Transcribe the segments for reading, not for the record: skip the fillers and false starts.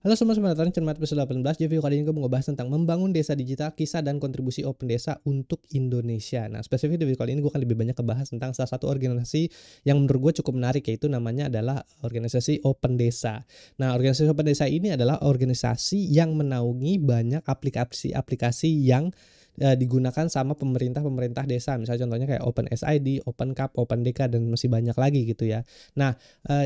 Halo semua, selamat datang di Cermat episode 18. Jadi video kali ini gue mau ngebahas tentang membangun desa digital, kisah dan kontribusi Open Desa untuk Indonesia. Nah, spesifik di video kali ini gue akan lebih banyak ngebahas tentang salah satu organisasi yang menurut gue cukup menarik, yaitu namanya adalah organisasi Open Desa. Nah, organisasi Open Desa ini adalah organisasi yang menaungi banyak aplikasi-aplikasi yang digunakan sama pemerintah desa. Misalnya contohnya kayak Open SID, Open Cup, Open DK, dan masih banyak lagi gitu ya. Nah,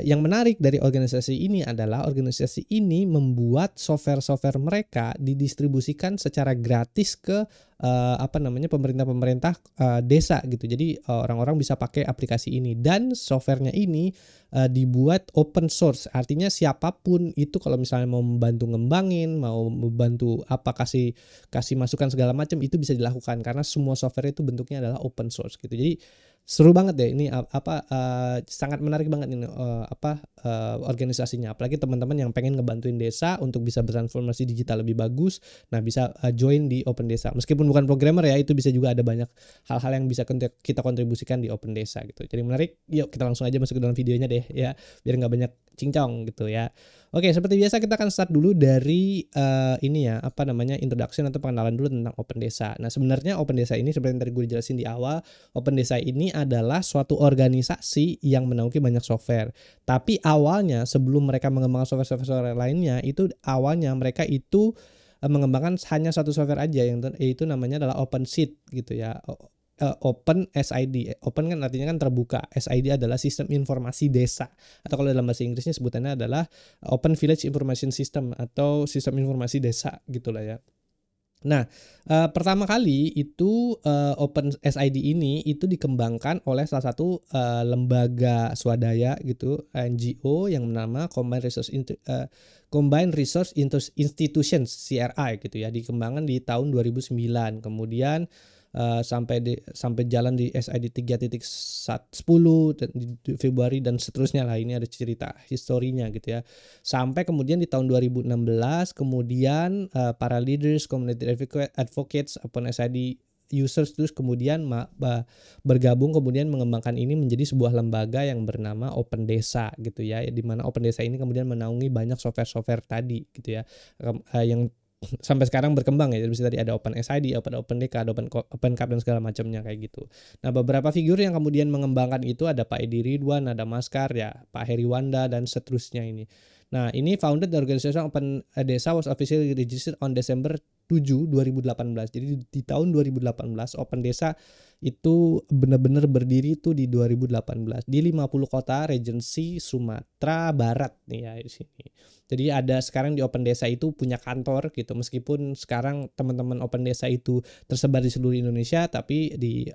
yang menarik dari organisasi ini adalah organisasi ini membuat software-software mereka didistribusikan secara gratis ke pemerintah-pemerintah desa gitu. Jadi orang-orang bisa pakai aplikasi ini, dan softwarenya ini dibuat open source. Artinya siapapun itu kalau misalnya mau membantu ngembangin, mau membantu kasih masukan segala macam, itu bisa dilakukan karena semua software itu bentuknya adalah open source gitu. Jadi seru banget deh ini sangat menarik banget ini organisasinya. Apalagi teman-teman yang pengen ngebantuin desa untuk bisa bertransformasi digital lebih bagus. Nah, bisa join di Open Desa. Meskipun bukan programmer ya, itu bisa juga ada banyak hal-hal yang bisa kita kontribusikan di Open Desa gitu. Jadi menarik. Yuk kita langsung aja masuk ke dalam videonya deh ya, biar nggak banyak cincong gitu ya. Oke, seperti biasa kita akan start dulu dari introduction atau pengenalan dulu tentang Open Desa. Nah, sebenarnya Open Desa ini seperti yang tadi gue jelasin di awal, Open Desa ini adalah suatu organisasi yang menaungi banyak software. Tapi awalnya sebelum mereka mengembangkan software lainnya, itu awalnya mereka itu mengembangkan hanya satu software aja, yaitu namanya adalah OpenSeed gitu ya. Open SID. Open kan artinya kan terbuka. SID adalah sistem informasi desa. Atau kalau dalam bahasa Inggrisnya sebutannya adalah Open Village Information System atau sistem informasi desa gitulah ya. Nah, pertama kali itu Open SID ini itu dikembangkan oleh salah satu lembaga swadaya gitu, NGO yang bernama Combined Resource Institutions (CRI) gitu ya. Dikembangkan di tahun 2009. Kemudian sampai jalan di SID 3.10 dan di Februari dan seterusnya lah. Ini ada cerita historinya gitu ya. Sampai kemudian di tahun 2016 kemudian para leaders, community advocates, Open SID users terus kemudian bergabung, kemudian mengembangkan ini menjadi sebuah lembaga yang bernama Open Desa gitu ya. Di mana Open Desa ini kemudian menaungi banyak software-software tadi gitu ya, yang sampai sekarang berkembang ya. Bisa tadi ada Open SID, Open DK, ada Open Cup dan segala macamnya kayak gitu. Nah, beberapa figur yang kemudian mengembangkan itu ada Pak Edi Ridwan, ada Maskar ya, Pak Heri Wanda dan seterusnya ini. Nah, ini founded the organization Open Desa was officially registered on December 7, 2018. Jadi di tahun 2018 Open Desa itu benar-benar berdiri itu di 2018 di 50 kota regency Sumatera Barat nih ya di sini. Jadi ada sekarang di Open Desa itu punya kantor gitu. Meskipun sekarang teman-teman Open Desa itu tersebar di seluruh Indonesia, tapi di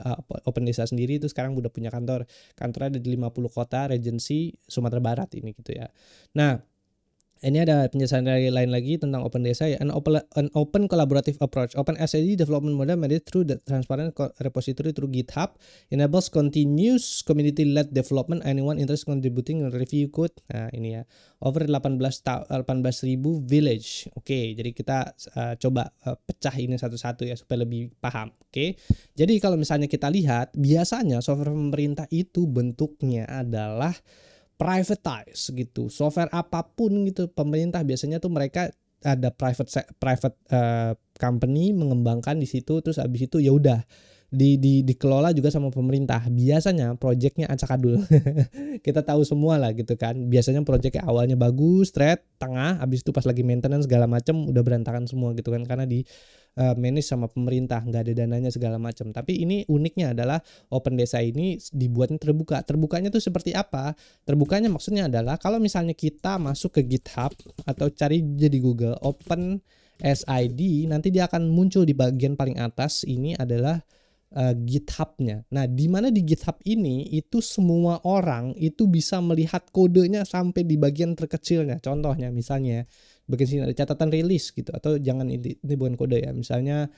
Open Desa sendiri itu sekarang udah punya kantor. Kantornya ada di 50 kota regency Sumatera Barat ini gitu ya. Nah, ini ada penjelasan lain lagi tentang Open Desa ya. An open collaborative approach. Open SID development model made through the transparent repository through GitHub enables continuous community-led development. Anyone interested contributing review code. Nah, ini ya. Over 18.000 village. Oke, jadi kita coba pecah ini satu-satu ya supaya lebih paham. Oke. Jadi kalau misalnya kita lihat, biasanya software pemerintah itu bentuknya adalah privatize gitu. Software apapun gitu pemerintah biasanya tuh mereka ada private company mengembangkan di situ, terus habis itu ya udah dikelola juga sama pemerintah. Biasanya proyeknya acak-adul. Kita tahu semua lah gitu kan. Biasanya proyeknya awalnya bagus, tengah, habis itu pas lagi maintenance segala macam udah berantakan semua gitu kan, karena di manage sama pemerintah, nggak ada dananya segala macam. Tapi ini uniknya adalah Open Desa ini dibuatnya terbuka. Terbukanya tuh seperti apa? Terbukanya maksudnya adalah kalau misalnya kita masuk ke GitHub atau cari di Google Open SID, nanti dia akan muncul di bagian paling atas. Ini adalah GitHub-nya. Nah, di mana di GitHub ini itu semua orang itu bisa melihat kodenya sampai di bagian terkecilnya. Contohnya misalnya bagian sini ada catatan rilis gitu, atau jangan ini bukan kode ya. Misalnya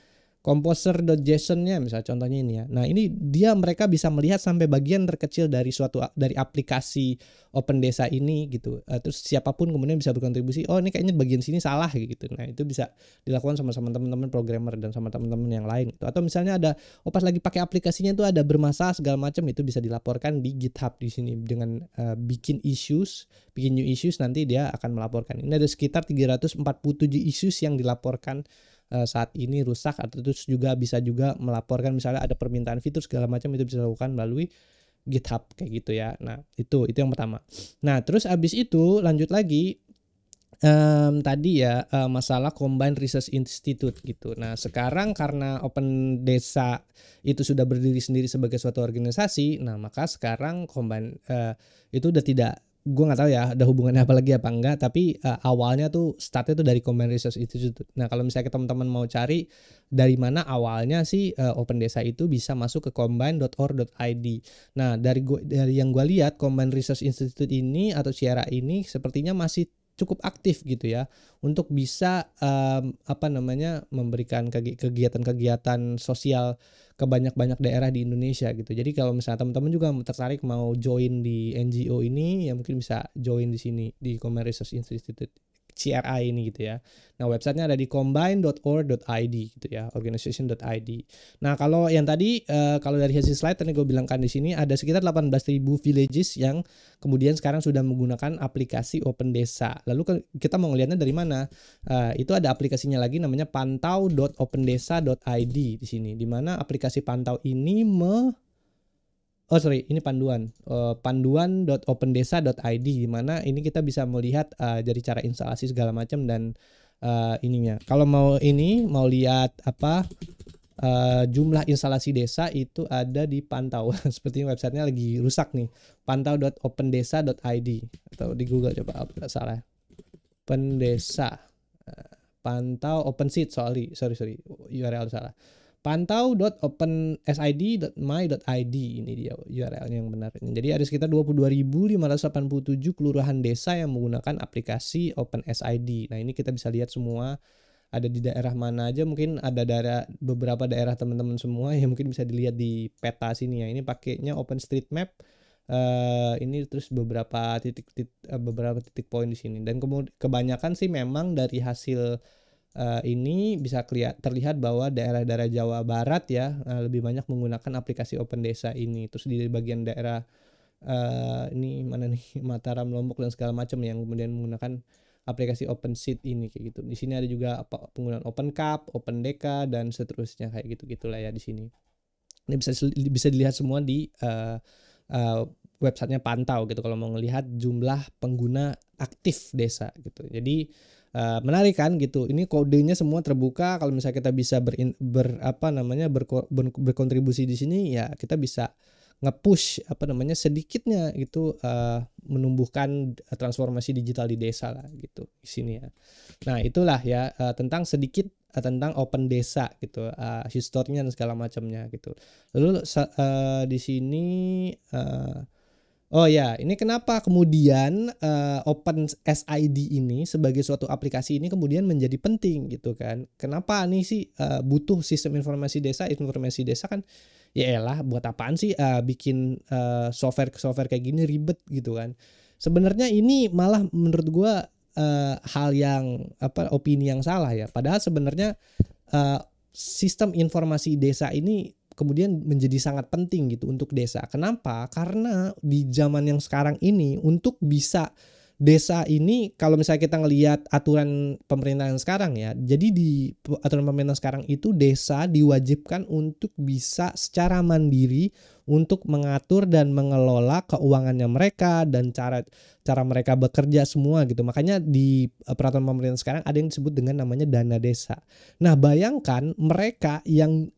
composer.json-nya misalnya contohnya ini ya. Nah, ini mereka bisa melihat sampai bagian terkecil dari dari aplikasi Open Desa ini gitu. Terus siapapun kemudian bisa berkontribusi, oh ini kayaknya bagian sini salah gitu. Nah, itu bisa dilakukan sama teman-teman programmer dan sama teman-teman yang lain gitu. Atau misalnya ada pas lagi pakai aplikasinya itu ada bermasalah segala macam, itu bisa dilaporkan di GitHub di sini dengan bikin new issues, nanti dia akan melaporkan. Ini ada sekitar 347 issues yang dilaporkan saat ini rusak, atau terus bisa juga melaporkan misalnya ada permintaan fitur segala macam, itu bisa dilakukan melalui GitHub kayak gitu ya. Nah, itu yang pertama. Nah, terus abis itu lanjut lagi tadi ya masalah Combined Research Institute gitu. Nah, sekarang karena Open Desa itu sudah berdiri sendiri sebagai suatu organisasi, nah maka sekarang Combined itu udah tidak, gue nggak tahu ya ada hubungannya apa lagi apa enggak, tapi awalnya tuh startnya tuh dari Combined Research Institute. Nah, kalau misalnya teman-teman mau cari dari mana awalnya sih Open Desa itu bisa masuk ke combine.org.id. Nah, dari yang gue lihat Combined Research Institute ini atau CRA ini sepertinya masih cukup aktif gitu ya untuk bisa memberikan kegiatan-kegiatan sosial ke banyak daerah di Indonesia gitu. Jadi kalau misalnya teman-teman juga tertarik mau join di NGO ini, ya mungkin bisa join di sini di Combined Research Institute CRI ini gitu ya. Nah, websitenya ada di combine.org.id gitu ya, organization.id. Nah, kalau yang tadi kalau dari hasil slide tadi gue bilangkan di sini ada sekitar 18.000 villages yang kemudian sekarang sudah menggunakan aplikasi Open Desa. Lalu kita mau ngelihatnya dari mana? Itu ada aplikasinya lagi namanya pantau.opendesa.id di sini, di mana aplikasi Pantau ini ini panduan panduan.opendesa.id, di mana ini kita bisa melihat dari cara instalasi segala macam dan ininya. Kalau mau lihat jumlah instalasi desa itu ada di Pantau. Sepertinya websitenya lagi rusak nih. Pantau.opendesa.id atau di Google coba nggak salah. Open Desa. Pantau OpenSeed, sorry URL salah. Pantau.opensid.my.id, ini dia URL yang benar. Jadi ada sekitar 22.587 kelurahan desa yang menggunakan aplikasi OpenSID. Nah, ini kita bisa lihat semua ada di daerah mana aja, mungkin ada beberapa daerah teman-teman semua yang mungkin bisa dilihat di peta sini ya. Ini pakainya OpenStreetMap. Ini terus beberapa titik poin di sini, dan kebanyakan sih memang dari hasil ini bisa terlihat bahwa daerah-daerah Jawa Barat ya lebih banyak menggunakan aplikasi Open Desa ini. Terus di bagian daerah ini mana nih, Mataram, Lombok dan segala macam yang kemudian menggunakan aplikasi OpenSeed ini kayak gitu. Di sini ada juga penggunaan OpenCap, OpenDeka dan seterusnya kayak gitu-gitulah ya di sini. Ini bisa dilihat semua di websitenya Pantau gitu kalau mau ngelihat jumlah pengguna aktif desa gitu. Jadi menarik kan gitu. Ini kodenya semua terbuka. Kalau misalnya kita bisa berkontribusi di sini, ya kita bisa nge-push sedikitnya gitu menumbuhkan transformasi digital di desa lah gitu di sini ya. Nah, itulah ya tentang sedikit tentang Open Desa gitu, historinya dan segala macamnya gitu. Lalu di sini oh ya, ini kenapa kemudian Open SID ini sebagai suatu aplikasi ini kemudian menjadi penting gitu kan? Kenapa nih sih butuh sistem informasi desa? Informasi desa kan ya elah, buat apaan sih bikin software kayak gini ribet gitu kan? Sebenarnya ini malah menurut gua hal yang opini yang salah ya. Padahal sebenarnya sistem informasi desa ini kemudian menjadi sangat penting gitu untuk desa. Kenapa? Karena di zaman yang sekarang ini untuk bisa desa ini, kalau misalnya kita ngelihat aturan pemerintahan sekarang ya, jadi di aturan pemerintah sekarang itu desa diwajibkan untuk bisa secara mandiri untuk mengatur dan mengelola keuangannya mereka dan cara mereka bekerja semua gitu. Makanya di peraturan pemerintah sekarang ada yang disebut dengan namanya dana desa. Nah, bayangkan mereka yang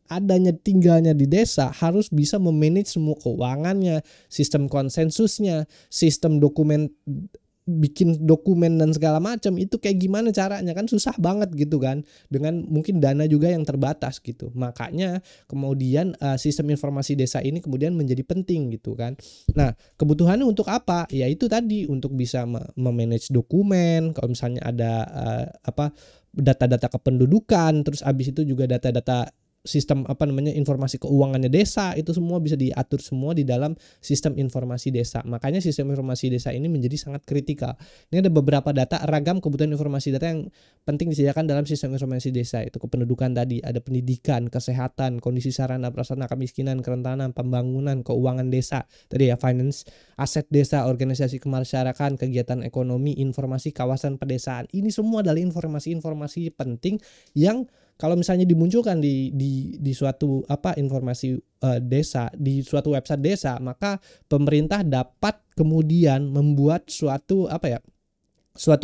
tinggalnya di desa harus bisa memanage semua keuangannya, sistem konsensusnya, sistem bikin dokumen dan segala macam, itu kayak gimana caranya, kan susah banget gitu kan, dengan mungkin dana juga yang terbatas gitu. Makanya kemudian sistem informasi desa ini kemudian menjadi penting gitu kan. Nah, kebutuhannya untuk apa? Ya itu tadi, untuk bisa memanage dokumen, kalau misalnya ada data-data kependudukan, terus abis itu juga data-data sistem informasi keuangannya desa, itu semua bisa diatur semua di dalam sistem informasi desa. Makanya sistem informasi desa ini menjadi sangat kritikal. Ini ada beberapa data, ragam kebutuhan informasi data yang penting disediakan dalam sistem informasi desa. Itu kependudukan tadi, ada pendidikan, kesehatan, kondisi sarana prasarana, kemiskinan, kerentanan, pembangunan, keuangan desa. Tadi ya, finance, aset desa, organisasi kemasyarakatan, kegiatan ekonomi, informasi kawasan pedesaan. Ini semua adalah informasi-informasi penting yang kalau misalnya dimunculkan di suatu informasi desa, di suatu website desa, maka pemerintah dapat kemudian membuat suatu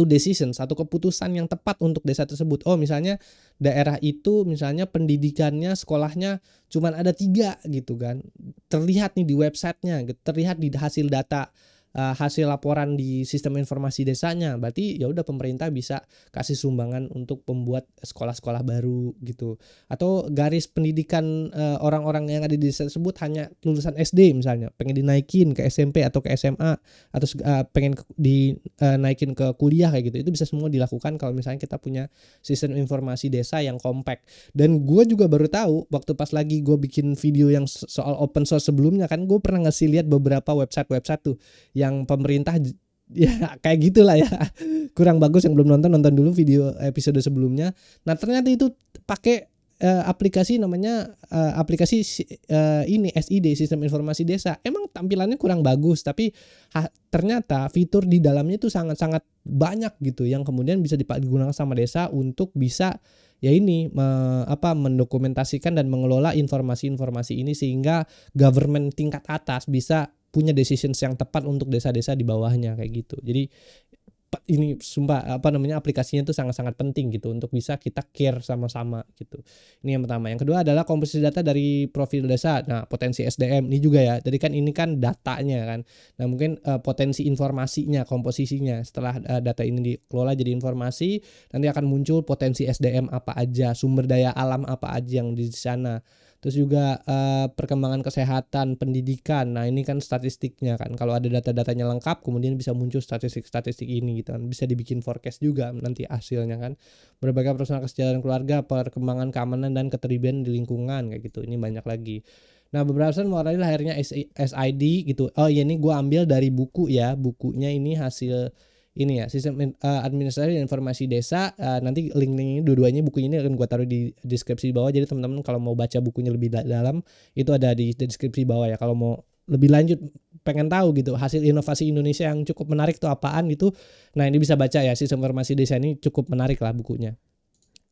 decision, satu keputusan yang tepat untuk desa tersebut. Oh, misalnya daerah itu misalnya pendidikannya, sekolahnya cuman ada 3 gitu kan. Terlihat nih di websitenya, terlihat di hasil data, hasil laporan di sistem informasi desanya. Berarti ya udah pemerintah bisa kasih sumbangan untuk membuat sekolah-sekolah baru gitu. Atau garis pendidikan orang-orang yang ada di desa tersebut hanya lulusan SD misalnya, pengen dinaikin ke SMP atau ke SMA, atau pengen dinaikin ke kuliah kayak gitu. Itu bisa semua dilakukan kalau misalnya kita punya sistem informasi desa yang compact. Dan gue juga baru tahu waktu pas lagi gue bikin video yang soal open source sebelumnya, kan gue pernah ngasih lihat beberapa website tuh yang pemerintah ya kayak gitulah ya, kurang bagus. Yang belum nonton dulu video episode sebelumnya. Nah, ternyata itu pakai aplikasi namanya aplikasi ini SID, sistem informasi desa. Emang tampilannya kurang bagus, tapi ternyata fitur di dalamnya itu sangat-sangat banyak gitu yang kemudian bisa digunakan sama desa untuk bisa ya ini mendokumentasikan dan mengelola informasi-informasi ini sehingga government tingkat atas bisa punya decisions yang tepat untuk desa-desa di bawahnya kayak gitu. Jadi ini sumpah aplikasinya itu sangat-sangat penting gitu untuk bisa kita care sama-sama gitu. Ini yang pertama. Yang kedua adalah komposisi data dari profil desa. Nah, potensi SDM ini juga ya. Jadi kan ini kan datanya kan. Nah, mungkin potensi informasinya, komposisinya setelah data ini dikelola jadi informasi, nanti akan muncul potensi SDM apa aja, sumber daya alam apa aja yang di sana. Terus juga perkembangan kesehatan, pendidikan. Nah, ini kan statistiknya kan. Kalau ada data-datanya lengkap, kemudian bisa muncul statistik-statistik ini gitu kan. Bisa dibikin forecast juga nanti hasilnya kan. Berbagai personal kesejahteraan keluarga, perkembangan keamanan dan keterlibatan di lingkungan kayak gitu. Ini banyak lagi. Nah, beberapa mewarnai lahirnya SID gitu. Oh iya, ini gue ambil dari buku ya. Bukunya ini hasil ini ya, sistem administrasi dan informasi desa. Nanti link-link ini dua-duanya buku ini akan gue taruh di deskripsi bawah. Jadi teman-teman kalau mau baca bukunya lebih dalam itu ada di deskripsi bawah ya. Kalau mau lebih lanjut pengen tahu gitu hasil inovasi Indonesia yang cukup menarik tuh apaan gitu. Nah, ini bisa baca ya, sistem informasi desa ini cukup menarik lah bukunya.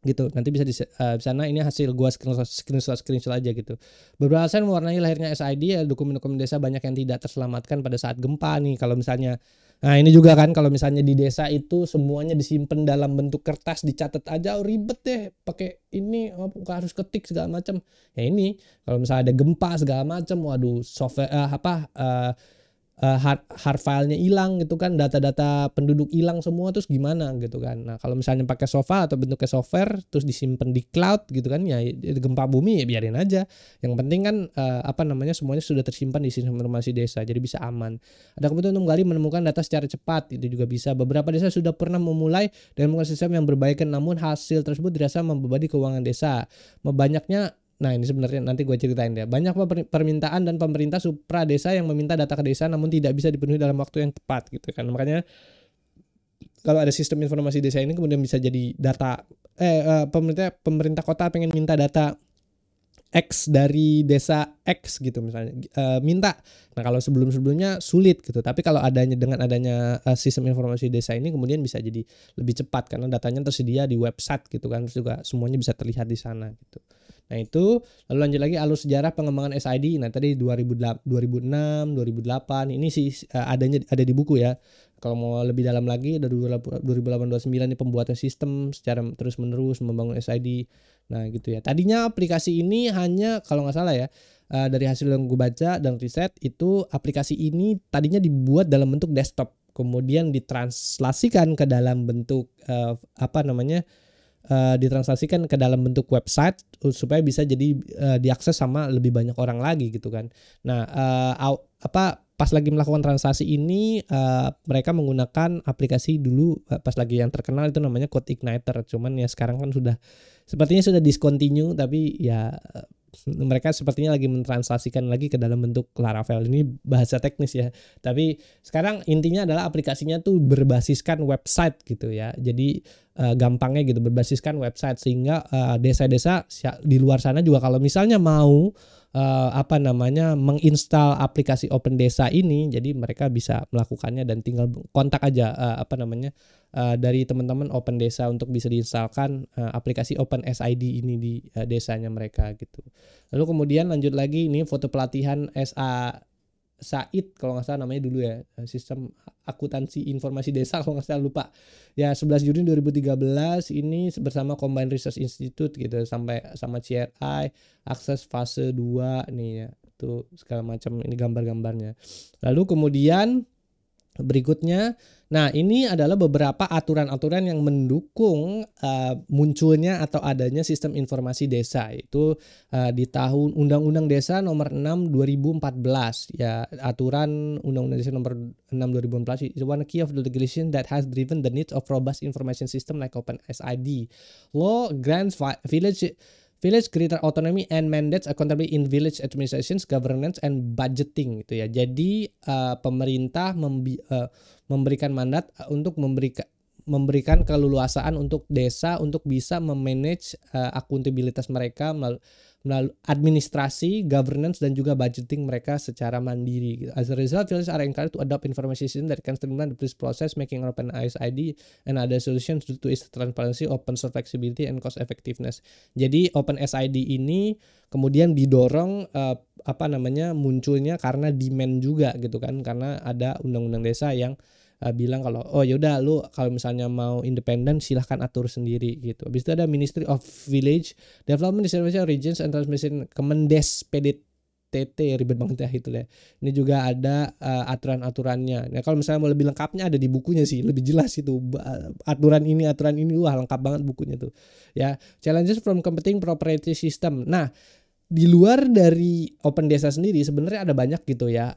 Gitu. Nanti bisa di sana, ini hasil gua screenshot aja gitu. Beberapa alasan mewarnai lahirnya SID ya, dokumen-dokumen desa banyak yang tidak terselamatkan pada saat gempa nih. Kalau misalnya ini juga kan kalau misalnya di desa itu semuanya disimpan dalam bentuk kertas, dicatat aja ribet deh, pakai ini harus ketik segala macam. Ya ini kalau misalnya ada gempa segala macam, waduh software hard filenya hilang gitu kan, data-data penduduk hilang semua, terus gimana gitu kan. Nah, kalau misalnya pakai software atau bentuknya software terus disimpan di cloud gitu kan, ya gempa bumi ya biarin aja. Yang penting kan semuanya sudah tersimpan di sistem informasi desa, jadi bisa aman. Ada kebutuhan untuk menggali menemukan data secara cepat, itu juga bisa. Beberapa desa sudah pernah memulai dengan menggunakan sistem yang berbaikan, namun hasil tersebut dirasa membebani keuangan desa. Banyaknya Nah, ini sebenarnya nanti gue ceritain ya. Banyak permintaan dan pemerintah supra desa yang meminta data ke desa namun tidak bisa dipenuhi dalam waktu yang tepat gitu kan. Makanya kalau ada sistem informasi desa ini kemudian bisa jadi data pemerintah kota pengen minta data X dari desa X gitu misalnya, minta. Nah, kalau sebelumnya sulit gitu. Tapi kalau dengan adanya sistem informasi desa ini kemudian bisa jadi lebih cepat karena datanya tersedia di website gitu kan. Terus juga semuanya bisa terlihat di sana gitu. Nah, itu lalu lanjut lagi alur sejarah pengembangan SID. Nah, tadi 2006, 2008 ini sih ada di buku ya. Kalau mau lebih dalam lagi ada 2008-2009 ini pembuatan sistem secara terus-menerus membangun SID. Nah, gitu ya. Tadinya aplikasi ini hanya kalau nggak salah ya, dari hasil yang gue baca dan riset itu aplikasi ini tadinya dibuat dalam bentuk desktop, kemudian ditranslasikan ke dalam bentuk ditranslasikan ke dalam bentuk website supaya bisa jadi diakses sama lebih banyak orang lagi gitu kan. Nah, pas lagi melakukan transaksi ini mereka menggunakan aplikasi dulu pas lagi yang terkenal itu namanya CodeIgniter. Cuman ya sekarang kan sepertinya sudah discontinue, tapi ya mereka sepertinya lagi mentransaksikan lagi ke dalam bentuk Laravel. Ini bahasa teknis ya. Tapi sekarang intinya adalah aplikasinya tuh berbasiskan website gitu ya. Jadi gampangnya gitu, berbasiskan website, sehingga desa-desa di luar sana juga kalau misalnya mau menginstal aplikasi Open Desa ini, jadi mereka bisa melakukannya dan tinggal kontak aja dari teman-teman Open Desa untuk bisa diinstalkan aplikasi Open SID ini di desanya mereka gitu. Lalu kemudian lanjut lagi, ini foto pelatihan SAID kalau nggak salah namanya dulu ya, Sistem Akuntansi Informasi Desa kalau nggak salah, lupa ya, 11 Juni 2013 ini bersama Combined Research Institute gitu, sampai sama CRI akses fase 2 nih ya, itu segala macam ini gambar-gambarnya. Lalu kemudian berikutnya, nah ini adalah beberapa aturan-aturan yang mendukung munculnya atau adanya sistem informasi desa. Itu di tahun Undang-Undang Desa nomor 6 2014 ya, aturan Undang-Undang Desa nomor 6 2014 is one key of the legislation that has driven the needs of robust information system like Open SID. Law grants village greater autonomy and mandates accountability in village administrations, governance, and budgeting gitu ya. Jadi pemerintah memberikan mandat untuk memberikan keleluasaan untuk desa untuk bisa memanage akuntabilitas mereka melalui administrasi, governance, dan juga budgeting mereka secara mandiri. As a result, villages are encouraged to adopt information system that can streamline the business process, making Open SID and other solutions to its transparency, open source flexibility, and cost effectiveness. Jadi Open SID ini kemudian didorong munculnya karena demand juga gitu kan, karena ada undang-undang desa yang bilang kalau yaudah lu kalau misalnya mau independen silahkan atur sendiri gitu. Habis itu ada Ministry of Village Development, Distribution, Regions and Transmission, Kemendes PDTT, ribet banget ya itu ya. Ini juga ada aturan-aturannya. Nah kalau misalnya mau lebih lengkapnya ada di bukunya sih, lebih jelas itu aturan ini wah lengkap banget bukunya tuh ya. Challenges from competing proprietary system. Nah di luar dari Open Desa sendiri sebenarnya ada banyak gitu ya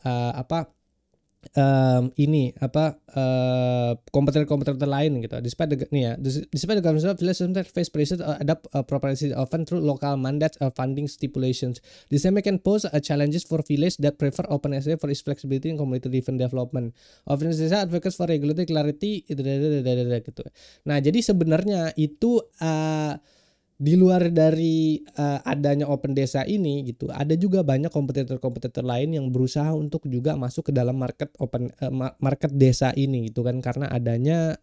kompetitor lain gitu. Despite the government of village sometimes face pressure to adopt proprietary often through local mandates or funding stipulations. The same can pose challenges for village that prefer Open SID for its flexibility and community-driven development. Open SID advocates for regulatory clarity gitu. Nah, jadi sebenarnya itu di luar dari adanya Open Desa ini gitu, ada juga banyak kompetitor lain yang berusaha untuk juga masuk ke dalam market desa ini gitu kan, karena adanya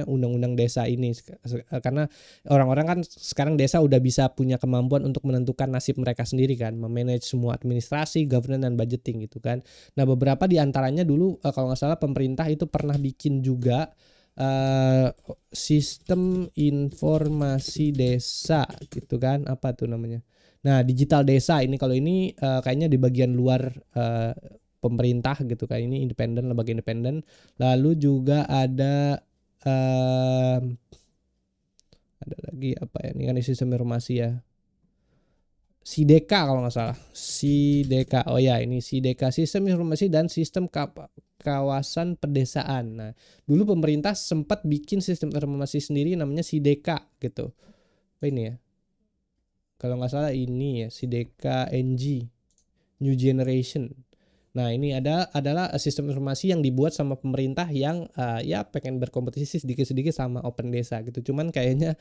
undang-undang desa ini. Karena orang-orang kan sekarang desa udah bisa punya kemampuan untuk menentukan nasib mereka sendiri kan, memanage semua administrasi, governance, dan budgeting gitu kan. Nah beberapa di antaranya dulu kalau nggak salah pemerintah itu pernah bikin juga sistem informasi desa gitu kan, apa tuh namanya. Nah digital desa ini, kalau ini kayaknya di bagian luar pemerintah gitu kan, ini independen, lembaga independen. Lalu juga ada lagi apa ya, ini kan sistem informasi ya, SIDEKA kalau nggak salah, SIDEKA. Oh ya ini SIDEKA, Sistem Informasi dan Sistem Kawasan Pedesaan. Nah dulu pemerintah sempat bikin sistem informasi sendiri namanya SIDEKA gitu. Apa ini ya, kalau nggak salah ini ya SIDEKA NG New Generation. Nah ini adalah sistem informasi yang dibuat sama pemerintah yang ya pengen berkompetisi sedikit-sedikit sama Open Desa gitu. Cuman kayaknya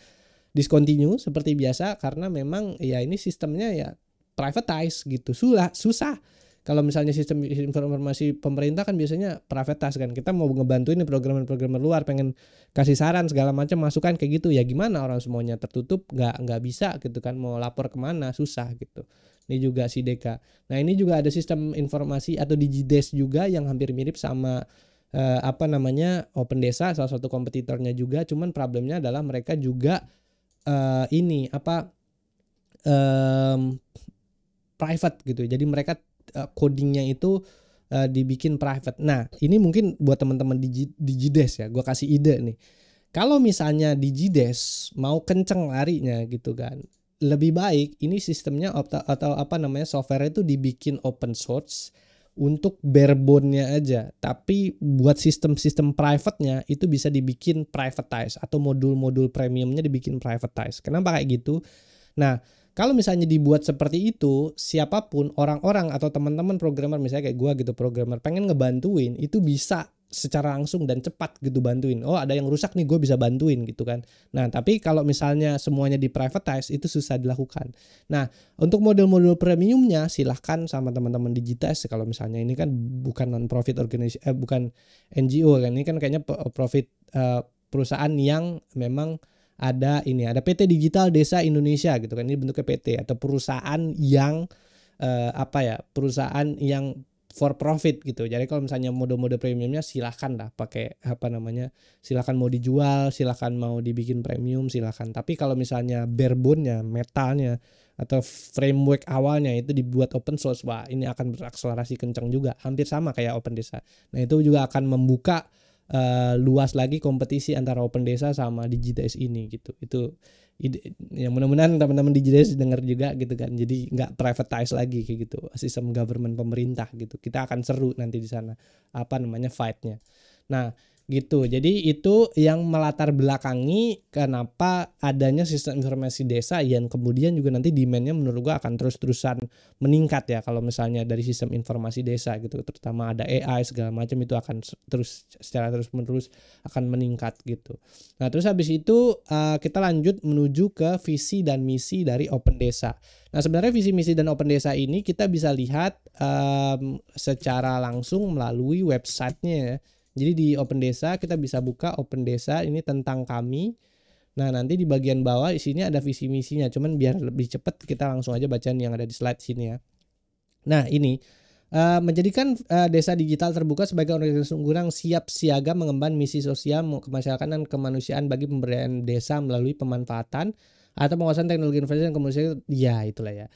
discontinue seperti biasa karena memang ya ini sistemnya ya privatize gitu, susah. Kalau misalnya sistem informasi pemerintah kan biasanya privatize kan, kita mau ngebantuin programmer luar, pengen kasih saran segala macam masukan kayak gitu ya, gimana orang semuanya tertutup, nggak bisa gitu kan, mau lapor kemana susah gitu. Ini juga SIDEKA. Nah ini juga ada sistem informasi atau Digides juga yang hampir mirip sama Open Desa, salah satu kompetitornya juga. Cuman problemnya adalah mereka juga private gitu. Jadi mereka codingnya itu dibikin private. Nah ini mungkin buat teman-teman Digides ya, gue kasih ide nih. Kalau misalnya Digides mau kenceng larinya gitu kan, lebih baik ini sistemnya atau software itu dibikin open source, untuk barebone-nya aja. Tapi buat sistem-sistem private-nya itu bisa dibikin privatize atau modul-modul premiumnya dibikin privatize. Kenapa kayak gitu? Nah, kalau misalnya dibuat seperti itu, siapapun orang-orang atau teman-teman programmer misalnya kayak gua gitu programmer pengen ngebantuin itu bisa secara langsung dan cepat gitu bantuin. Oh, ada yang rusak nih, gue bisa bantuin gitu kan. Nah, tapi kalau misalnya semuanya di privatize itu susah dilakukan. Nah, untuk model-model premiumnya silahkan sama teman-teman Digitas. Kalau misalnya ini kan bukan non-profit organization, bukan NGO kan, ini kan kayaknya profit perusahaan yang memang ada ini, ada PT Digital Desa Indonesia gitu kan, ini bentuknya PT atau perusahaan yang perusahaan yang for profit gitu. Jadi kalau misalnya mode-mode premiumnya silahkan lah pakai silahkan mau dijual, silahkan mau dibikin premium, silahkan. Tapi kalau misalnya barebone-nya, metalnya atau framework awalnya itu dibuat open source, wah ini akan berakselerasi kencang juga, hampir sama kayak Open Desa. Nah itu juga akan membuka luas lagi kompetisi antara Open Desa sama Digides ini gitu. Itu ya mudah-mudahan teman-teman Digides dengar juga gitu kan. Jadi nggak privatize lagi kayak gitu. Sistem government pemerintah gitu. Kita akan seru nanti di sana fight-nya. Nah, gitu. Jadi itu yang melatar belakangi kenapa adanya sistem informasi desa yang kemudian juga nanti demand-nya menurut gua akan terus-terusan meningkat ya kalau misalnya dari sistem informasi desa gitu, terutama ada AI segala macam itu akan terus secara terus-menerus akan meningkat gitu. Nah, terus habis itu kita lanjut menuju ke visi dan misi dari Open Desa. Nah, sebenarnya visi misi dan Open Desa ini kita bisa lihat secara langsung melalui websitenya ya. Jadi di Open Desa kita bisa buka Open Desa ini tentang kami. Nah, nanti di bagian bawah di sini ada visi misinya. Cuman biar lebih cepat kita langsung aja bacaan yang ada di slide sini ya. Nah, ini menjadikan desa digital terbuka sebagai organisasi unggulan siap siaga mengemban misi sosial kemasyarakatan dan kemanusiaan bagi pemberdayaan desa melalui pemanfaatan atau penguasaan teknologi informasi dan komunikasi. Ya, itulah ya.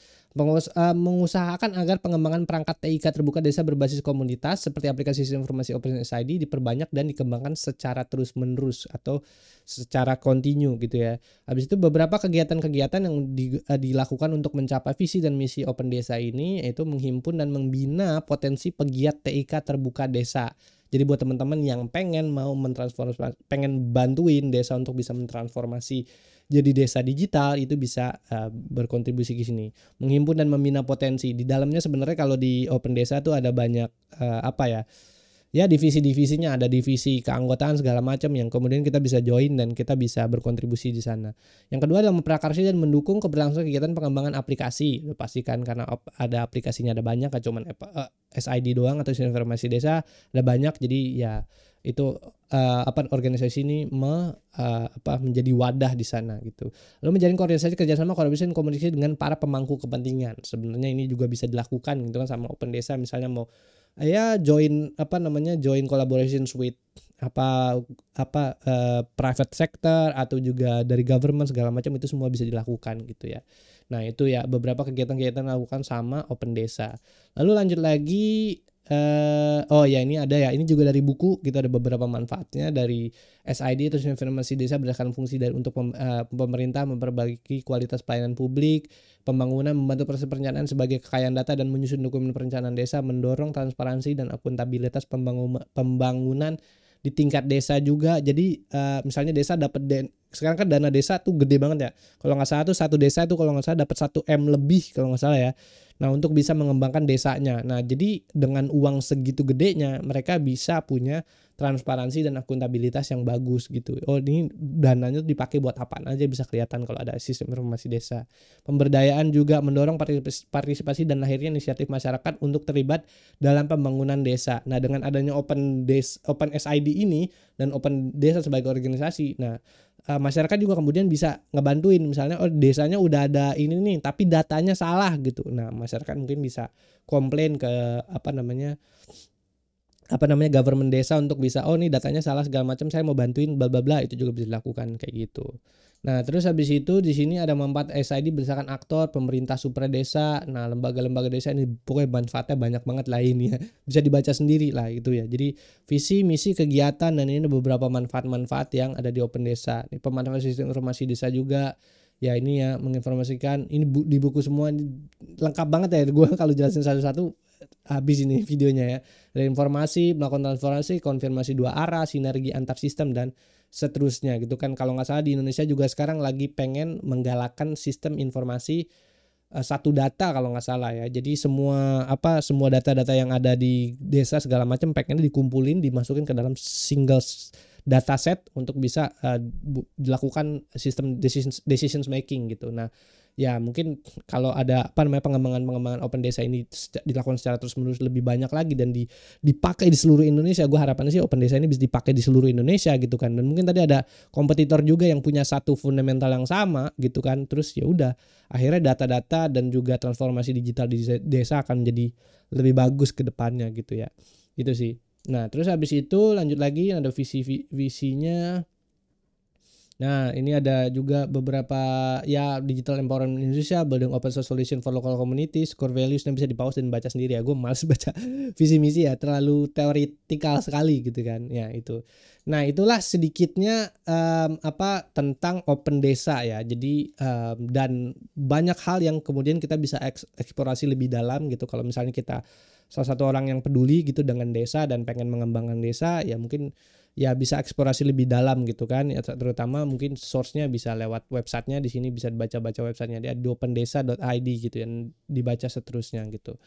Mengusahakan agar pengembangan perangkat TIK terbuka desa berbasis komunitas seperti aplikasi sistem informasi Open SID diperbanyak dan dikembangkan secara terus-menerus atau secara kontinu gitu ya. Habis itu beberapa kegiatan-kegiatan yang dilakukan untuk mencapai visi dan misi Open Desa ini yaitu menghimpun dan membina potensi pegiat TIK terbuka desa. Jadi buat teman-teman yang pengen pengen bantuin desa untuk bisa mentransformasi jadi desa digital itu bisa berkontribusi ke sini. Menghimpun dan membina potensi. Di dalamnya sebenarnya kalau di Open Desa tuh ada banyak ya divisi-divisinya, ada divisi keanggotaan segala macam yang kemudian kita bisa join dan kita bisa berkontribusi di sana. Yang kedua adalah memprakarsa dan mendukung keberlangsungan kegiatan pengembangan aplikasi. Pastikan karena ada aplikasinya ada banyak, gak cuma SID doang atau sistem informasi desa ada banyak. Jadi ya itu organisasi ini menjadi wadah di sana gitu. Lalu menjalin koordinasi kerjasama kolaborasi dan komunikasi dengan para pemangku kepentingan. Sebenarnya ini juga bisa dilakukan gitu kan sama Open Desa, misalnya mau join join collaborations with private sector atau juga dari government segala macam, itu semua bisa dilakukan gitu ya. Nah, itu ya beberapa kegiatan-kegiatan dilakukan sama Open Desa. Lalu lanjut lagi ini ada ya, ini juga dari buku gitu, ada beberapa manfaatnya dari SID atau informasi desa berdasarkan fungsi dari untuk pemerintah memperbaiki kualitas pelayanan publik, pembangunan, membantu proses perencanaan sebagai kekayaan data dan menyusun dokumen perencanaan desa, mendorong transparansi dan akuntabilitas pembangunan di tingkat desa juga. Jadi misalnya desa dapat sekarang kan dana desa tuh gede banget ya. Kalau nggak salah tuh satu desa tuh kalau nggak salah dapat 1 M lebih kalau nggak salah ya. Nah, untuk bisa mengembangkan desanya. Nah, jadi dengan uang segitu gedenya mereka bisa punya transparansi dan akuntabilitas yang bagus gitu. Oh, ini dananya dipakai buat apaan aja bisa kelihatan kalau ada sistem informasi desa. Pemberdayaan juga mendorong partisipasi dan lahirnya inisiatif masyarakat untuk terlibat dalam pembangunan desa. Nah, dengan adanya Open SID ini dan Open Desa sebagai organisasi, nah masyarakat juga kemudian bisa ngebantuin, misalnya desanya udah ada ini nih tapi datanya salah gitu. Nah, masyarakat mungkin bisa komplain ke government desa untuk bisa nih datanya salah segala macam, saya mau bantuin bla bla bla, itu juga bisa dilakukan kayak gitu. Nah, terus habis itu di sini ada manfaat SID berdasarkan aktor, pemerintah supra desa. Nah, lembaga-lembaga desa ini pokoknya manfaatnya banyak banget lah ini ya. Bisa dibaca sendiri lah gitu ya. Jadi visi, misi, kegiatan, dan ini ada beberapa manfaat-manfaat yang ada di Open Desa. Ini pemanfaatan sistem informasi desa juga. Ya ini ya menginformasikan, ini di buku semua ini lengkap banget ya. Gue kalau jelasin satu-satu habis ini videonya ya. Dari informasi, melakukan transformasi, konfirmasi dua arah, sinergi antar sistem dan seterusnya gitu kan. Kalau nggak salah di Indonesia juga sekarang lagi pengen menggalakkan sistem informasi satu data kalau nggak salah ya. Jadi semua data-data yang ada di desa segala macam pengen dikumpulin, dimasukin ke dalam single data set untuk bisa dilakukan sistem decisions making gitu. Nah, ya mungkin kalau ada pengembangan open desa ini dilakukan secara terus-menerus lebih banyak lagi dan dipakai di seluruh Indonesia, gue harapannya sih open desa ini bisa dipakai di seluruh Indonesia gitu kan. Dan mungkin tadi ada kompetitor juga yang punya satu fundamental yang sama gitu kan, terus ya udah akhirnya data-data dan juga transformasi digital di desa akan menjadi lebih bagus ke depannya gitu ya. Itu sih. Nah, terus habis itu lanjut lagi ada visinya. Nah, ini ada juga beberapa ya digital empowerment Indonesia, building open source solution for local communities, core values, yang bisa di-pause dan baca sendiri ya. Gue males baca visi misi ya, terlalu teoritikal sekali gitu kan. Ya, itu. Nah, itulah sedikitnya tentang open desa ya. Jadi dan banyak hal yang kemudian kita bisa eksplorasi lebih dalam gitu. Kalau misalnya kita salah satu orang yang peduli gitu dengan desa dan pengen mengembangkan desa, ya mungkin ya bisa eksplorasi lebih dalam gitu kan ya, terutama mungkin source-nya bisa lewat websitenya. Di sini bisa baca-baca websitenya di opendesa.id gitu yang dibaca seterusnya gitu.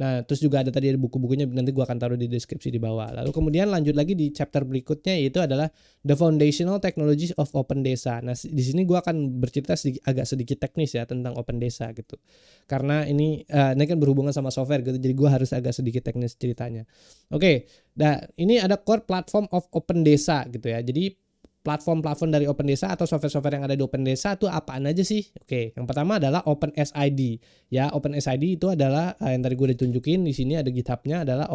Nah, terus juga ada tadi buku-bukunya, nanti gua akan taruh di deskripsi di bawah. Lalu kemudian lanjut lagi di chapter berikutnya, yaitu adalah the foundational technologies of open desa. Nah, di sini gua akan bercerita agak sedikit teknis ya tentang open desa gitu, karena ini kan berhubungan sama software gitu, jadi gua harus agak sedikit teknis ceritanya. Oke. Nah, ini ada core platform of open desa gitu ya. Jadi platform-platform dari open desa atau software-software yang ada di open desa itu apaan aja sih? Oke, yang pertama adalah OpenSID. Ya, OpenSID itu adalah yang tadi gue udah tunjukin di sini, ada GitHub-nya adalah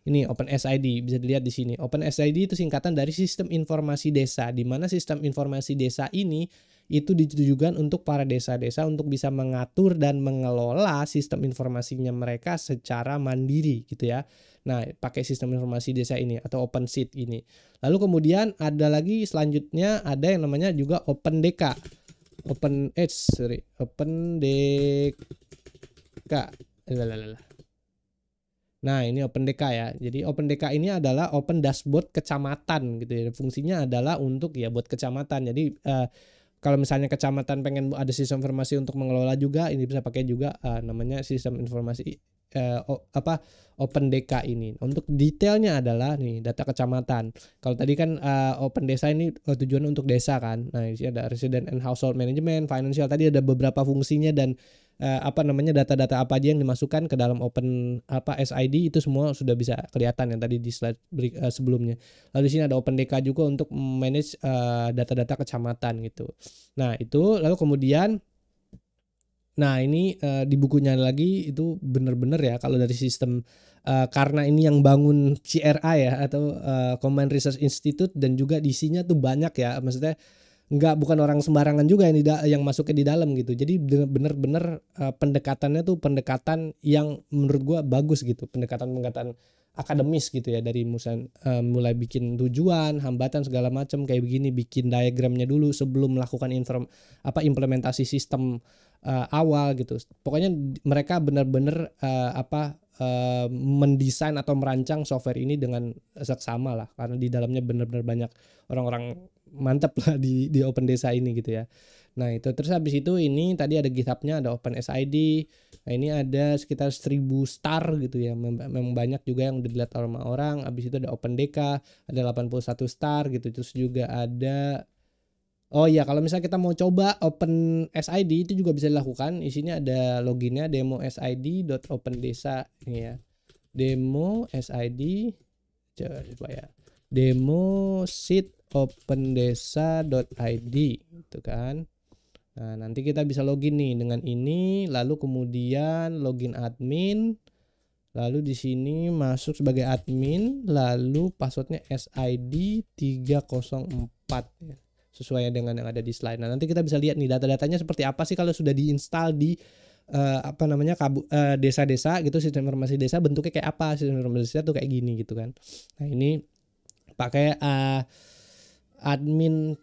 ini OpenSID, bisa dilihat di sini. OpenSID itu singkatan dari Sistem Informasi Desa, di mana sistem informasi desa ini itu ditujukan untuk para desa-desa untuk bisa mengatur dan mengelola sistem informasinya mereka secara mandiri gitu ya. Nah, pakai sistem informasi desa ini atau OpenSeed ini. Lalu kemudian ada lagi selanjutnya ada yang namanya juga OpenDK. OpenDK. Nah, ini OpenDK ya. Jadi OpenDK ini adalah Open Dashboard Kecamatan gitu ya. Fungsinya adalah untuk ya buat kecamatan. Jadi kalau misalnya kecamatan pengen ada sistem informasi untuk mengelola juga, ini bisa pakai juga namanya sistem informasi OpenDK ini. Untuk detailnya adalah nih data kecamatan. Kalau tadi kan Open Desa ini tujuannya untuk desa kan. Nah, di sini ada resident and household management, financial, tadi ada beberapa fungsinya dan data-data apa aja yang dimasukkan ke dalam Open SID itu semua sudah bisa kelihatan yang tadi di slide sebelumnya. Lalu di sini ada OpenDK juga untuk manage data-data kecamatan gitu. Nah, itu lalu kemudian ini di bukunya lagi itu bener-bener ya kalau dari sistem karena ini yang bangun CRI ya atau Combined Research Institute, dan juga di isinya tuh banyak ya, maksudnya bukan orang sembarangan juga yang masuknya di dalam gitu. Jadi bener-bener pendekatannya tuh pendekatan yang menurut gua bagus gitu, pendekatan akademis gitu ya, dari mulai bikin tujuan, hambatan segala macam kayak begini, bikin diagramnya dulu sebelum melakukan implementasi sistem awal gitu. Pokoknya mereka benar-benar mendesain atau merancang software ini dengan seksama lah, karena di dalamnya benar-benar banyak orang-orang mantap lah di Open Desa ini gitu ya. Nah, itu terus habis itu ini tadi ada GitHub-nya, ada OpenSID. Nah, ini ada sekitar 1000 star gitu ya. Memang banyak juga yang udah dilihat sama orang. Habis itu ada OpenDK, ada 81 star gitu. Terus juga ada kalau misalnya kita mau coba OpenSID itu juga bisa dilakukan. Di sini ada loginnya demosid.opendesa ini ya. Demosid coba ya. demosid.opendesa.id gitu kan. Nah, nanti kita bisa login nih dengan ini, lalu kemudian login admin. Lalu di sini masuk sebagai admin, lalu passwordnya SID 304 ya. Sesuai dengan yang ada di slide. Nah, nanti kita bisa lihat nih data-datanya seperti apa sih kalau sudah diinstal di desa-desa gitu, sistem informasi desa bentuknya kayak apa, sistem informasi desa tuh kayak gini gitu kan. Nah, ini pakai admin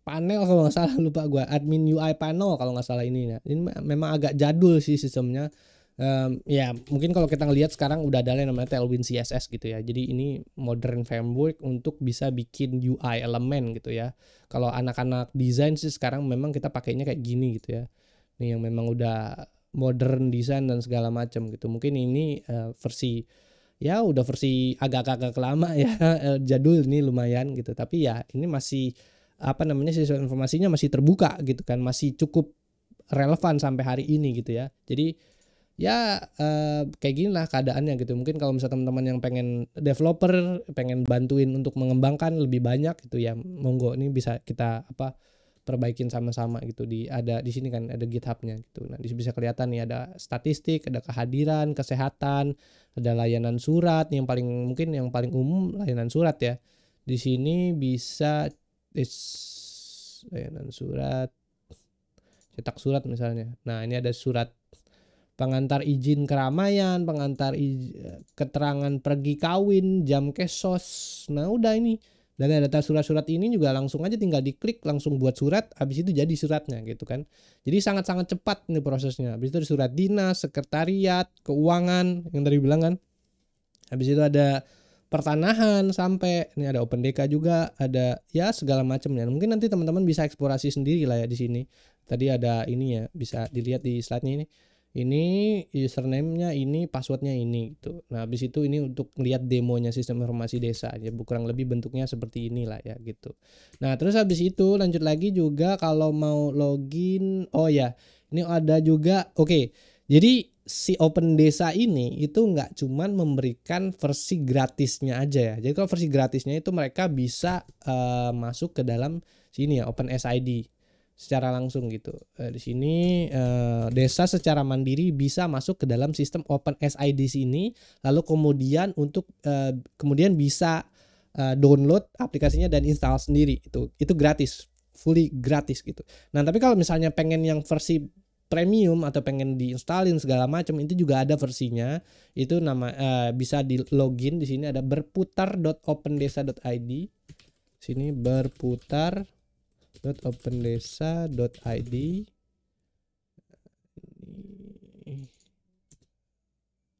panel kalau nggak salah, lupa gue, admin UI panel kalau nggak salah ini. Nah, ini memang agak jadul sih sistemnya. Ya mungkin kalau kita ngelihat sekarang udah ada yang namanya Tailwind CSS gitu ya. Jadi ini modern framework untuk bisa bikin UI elemen gitu ya. Kalau anak-anak desain sih sekarang memang kita pakainya kayak gini gitu ya. Ini yang memang udah modern desain dan segala macam gitu. Mungkin ini versi ya udah versi agak-agak lama ya, jadul ini lumayan gitu. Tapi ya ini masih apa namanya, sistem informasinya masih terbuka gitu kan, masih cukup relevan sampai hari ini gitu ya. Jadi ya kayak gini lah keadaannya gitu. Mungkin kalau misalnya teman-teman yang pengen developer, pengen bantuin untuk mengembangkan lebih banyak gitu ya, monggo ini bisa kita apa perbaikin sama-sama gitu. Ada di sini kan ada GitHub-nya gitu. Nah, di sini bisa kelihatan nih ada statistik, ada kehadiran, kesehatan, ada layanan surat yang paling mungkin yang paling umum layanan surat ya. Di sini bisa layanan surat, cetak surat misalnya. Nah, ini ada surat pengantar izin keramaian, keterangan pergi kawin, jam kesos. Nah, udah ini. Dan data surat-surat ini juga langsung aja tinggal diklik, langsung buat surat, habis itu jadi suratnya gitu kan. Jadi sangat-sangat cepat nih prosesnya. Habis itu surat dinas, sekretariat, keuangan yang tadi bilang kan. Habis itu ada pertanahan sampai ini ada OpenDK juga, ada ya segala macamnya. Mungkin nanti teman-teman bisa eksplorasi sendiri lah ya di sini. Tadi ada ini ya, bisa dilihat di slide-nya ini. Ini username-nya ini, password-nya ini gitu. Nah, habis itu ini untuk lihat demonya sistem informasi desa ya, kurang lebih bentuknya seperti inilah ya gitu. Nah, terus habis itu lanjut lagi juga kalau mau login, oh ya, ini ada juga oke. Jadi si Open Desa ini itu nggak cuman memberikan versi gratisnya aja ya. Jadi kalau versi gratisnya itu mereka bisa masuk ke dalam sini ya, Open SID secara langsung gitu. Di sini desa secara mandiri bisa masuk ke dalam sistem Open SID sini, lalu kemudian untuk kemudian bisa download aplikasinya dan install sendiri. Itu gratis, fully gratis gitu. Nah, tapi kalau misalnya pengen yang versi premium atau pengen diinstalin segala macam, itu juga ada versinya. Itu nama bisa di login di sini ada berputar.opendesa.id. Sini berputar.opendesa.id.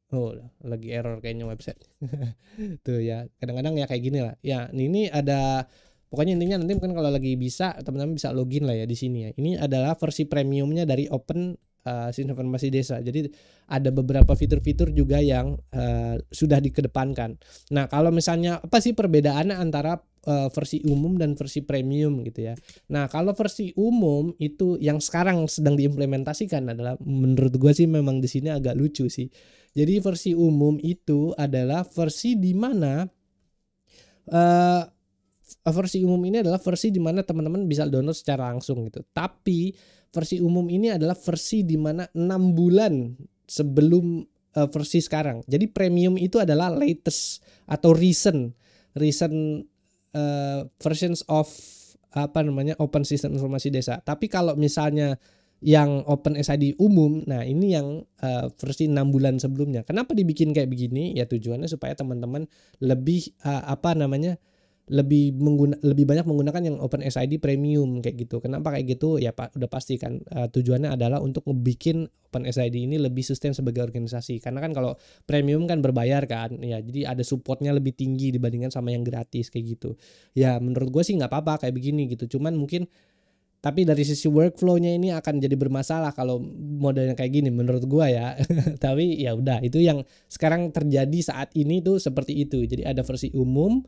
Oh, lagi error kayaknya website. Tuh ya, kadang-kadang ya kayak gini lah. Ya, ini ada pokoknya intinya nanti mungkin kalau lagi bisa teman-teman bisa login lah ya di sini ya. Ini adalah versi premiumnya dari Open Sistem Informasi Desa. Jadi ada beberapa fitur-fitur juga yang sudah dikedepankan. Nah, kalau misalnya apa sih perbedaannya antara versi umum dan versi premium gitu ya. Nah, kalau versi umum itu yang sekarang sedang diimplementasikan adalah menurut gue sih memang di sini agak lucu sih. Jadi versi umum itu adalah versi di mana versi umum ini adalah versi di mana teman-teman bisa download secara langsung gitu. Tapi versi umum ini adalah versi di mana 6 bulan sebelum versi sekarang. Jadi premium itu adalah latest atau recent versions of apa namanya Open Sistem Informasi Desa. Tapi kalau misalnya yang Open SID umum, nah ini yang versi 6 bulan sebelumnya. Kenapa dibikin kayak begini? Ya tujuannya supaya teman-teman lebih apa namanya lebih banyak menggunakan yang Open SID premium kayak gitu. Kenapa kayak gitu? Ya Pak, udah pasti kan tujuannya adalah untuk ngebikin Open SID ini lebih sustain sebagai organisasi. Karena kan kalau premium kan berbayar kan, ya jadi ada supportnya lebih tinggi dibandingkan sama yang gratis kayak gitu. Ya menurut gue sih nggak apa-apa kayak begini gitu. Cuman mungkin tapi dari sisi workflow-nya ini akan jadi bermasalah kalau modelnya kayak gini menurut gua ya. Tapi ya udah itu yang sekarang terjadi saat ini tuh seperti itu. Jadi ada versi umum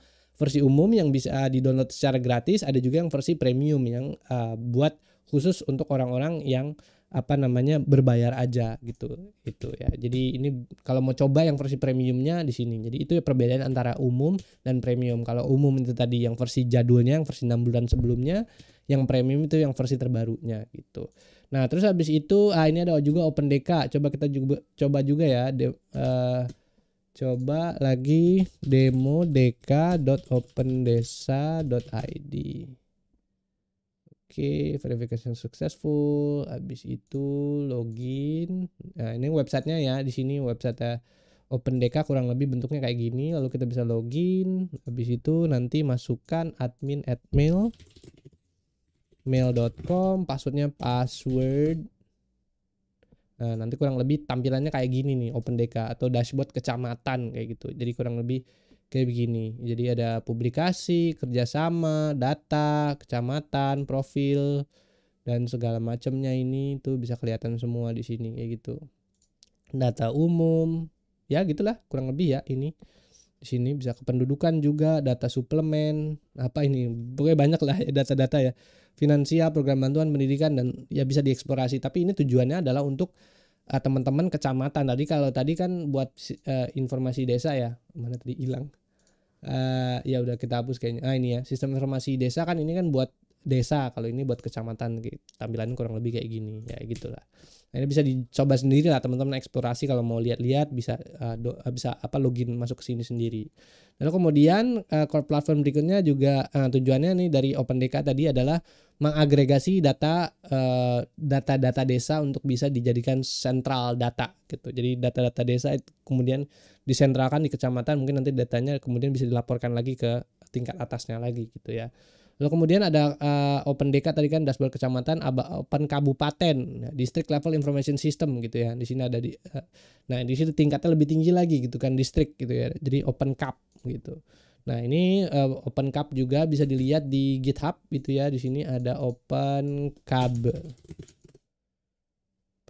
yang bisa di-download secara gratis, ada juga yang versi premium yang buat khusus untuk orang-orang yang apa namanya berbayar aja gitu ya. Jadi ini kalau mau coba yang versi premiumnya di sini. Jadi itu ya perbedaan antara umum dan premium. Kalau umum itu tadi yang versi jadulnya, yang versi 6 bulan sebelumnya, yang premium itu yang versi terbarunya gitu. Nah, terus habis itu ini ada juga OpenDK. Coba kita coba juga ya coba lagi demo dk.opendesa.id. Oke, verification successful. Habis itu login. Nah, ini websitenya ya. Di sini website OpenDK kurang lebih bentuknya kayak gini. Lalu kita bisa login. Habis itu nanti masukkan admin@mail.com, passwordnya password Nah, nanti kurang lebih tampilannya kayak gini nih OpenDK atau dashboard kecamatan kayak gitu. Jadi kurang lebih kayak begini. Jadi ada publikasi, kerjasama, data, kecamatan, profil, dan segala macamnya ini tuh bisa kelihatan semua di sini kayak gitu. Data umum, ya gitulah kurang lebih ya ini. Di sini bisa kependudukan juga, data suplemen, apa ini, pokoknya banyak lah ya data-data ya. Finansial, program bantuan pendidikan, dan ya bisa dieksplorasi. Tapi ini tujuannya adalah untuk teman-teman kecamatan. Tadi kalau tadi kan buat informasi desa ya, mana tadi hilang. Ya udah kita hapus kayaknya. Ini ya sistem informasi desa kan ini kan buat desa, kalau ini buat kecamatan. Tampilannya kurang lebih kayak gini ya gitulah. Nah, ini bisa dicoba sendiri lah teman-teman eksplorasi kalau mau lihat-lihat, bisa bisa login masuk ke sini sendiri. Lalu kemudian core platform berikutnya juga tujuannya nih dari OpenDK tadi adalah mengagregasi data-data desa untuk bisa dijadikan sentral data gitu. Jadi data-data desa itu kemudian disentralkan di kecamatan, mungkin nanti datanya kemudian bisa dilaporkan lagi ke tingkat atasnya lagi gitu ya. Lalu kemudian ada OpenDK tadi kan dashboard kecamatan, Open Kabupaten, District Level Information System gitu ya. Di sini ada nah di situ tingkatnya lebih tinggi lagi gitu kan, distrik gitu ya. Jadi Open Kap gitu. Nah ini Open Kap juga bisa dilihat di GitHub gitu ya. Di sini ada Open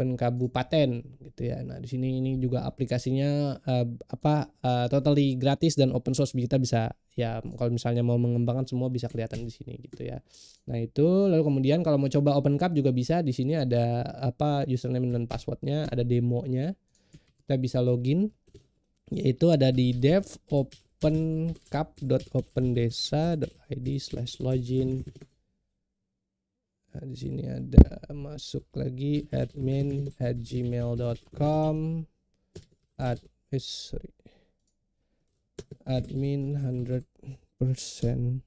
Kabupaten gitu ya. Nah, di sini ini juga aplikasinya totally gratis dan open source. Kita bisa ya kalau misalnya mau mengembangkan semua bisa kelihatan di sini gitu ya. Nah, itu lalu kemudian kalau mau coba OpenCap juga bisa. Di sini ada username dan passwordnya, ada demonya. Kita bisa login, yaitu ada di dev opencap.opendesa.id/login. Nah, di sini ada masuk lagi admin@gmail.com admin 100%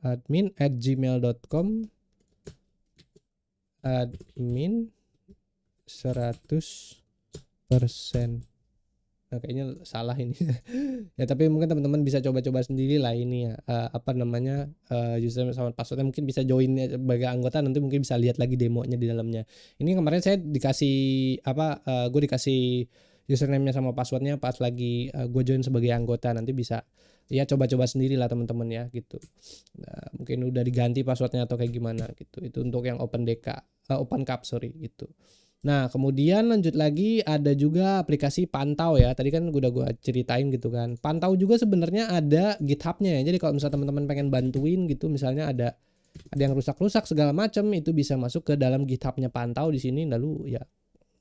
admin@gmail.com admin 100%. Nah, kayaknya salah ini. Ya tapi mungkin teman-teman bisa coba-coba sendiri lah ini ya. Username sama passwordnya, mungkin bisa join sebagai anggota, nanti mungkin bisa lihat lagi demonya di dalamnya. Ini kemarin saya dikasih gue dikasih username-nya sama passwordnya pas lagi gue join sebagai anggota. Nanti bisa ya coba-coba sendiri lah teman-teman ya gitu. Nah, mungkin udah diganti passwordnya atau kayak gimana gitu. Itu untuk yang OpenCap gitu. Nah, kemudian lanjut lagi ada juga aplikasi pantau ya. Tadi kan udah gue ceritain gitu kan. Pantau juga sebenarnya ada GitHub-nya ya. Jadi kalau misalnya teman-teman pengen bantuin gitu, misalnya ada yang rusak-rusak segala macam, itu bisa masuk ke dalam GitHub-nya pantau di sini, lalu ya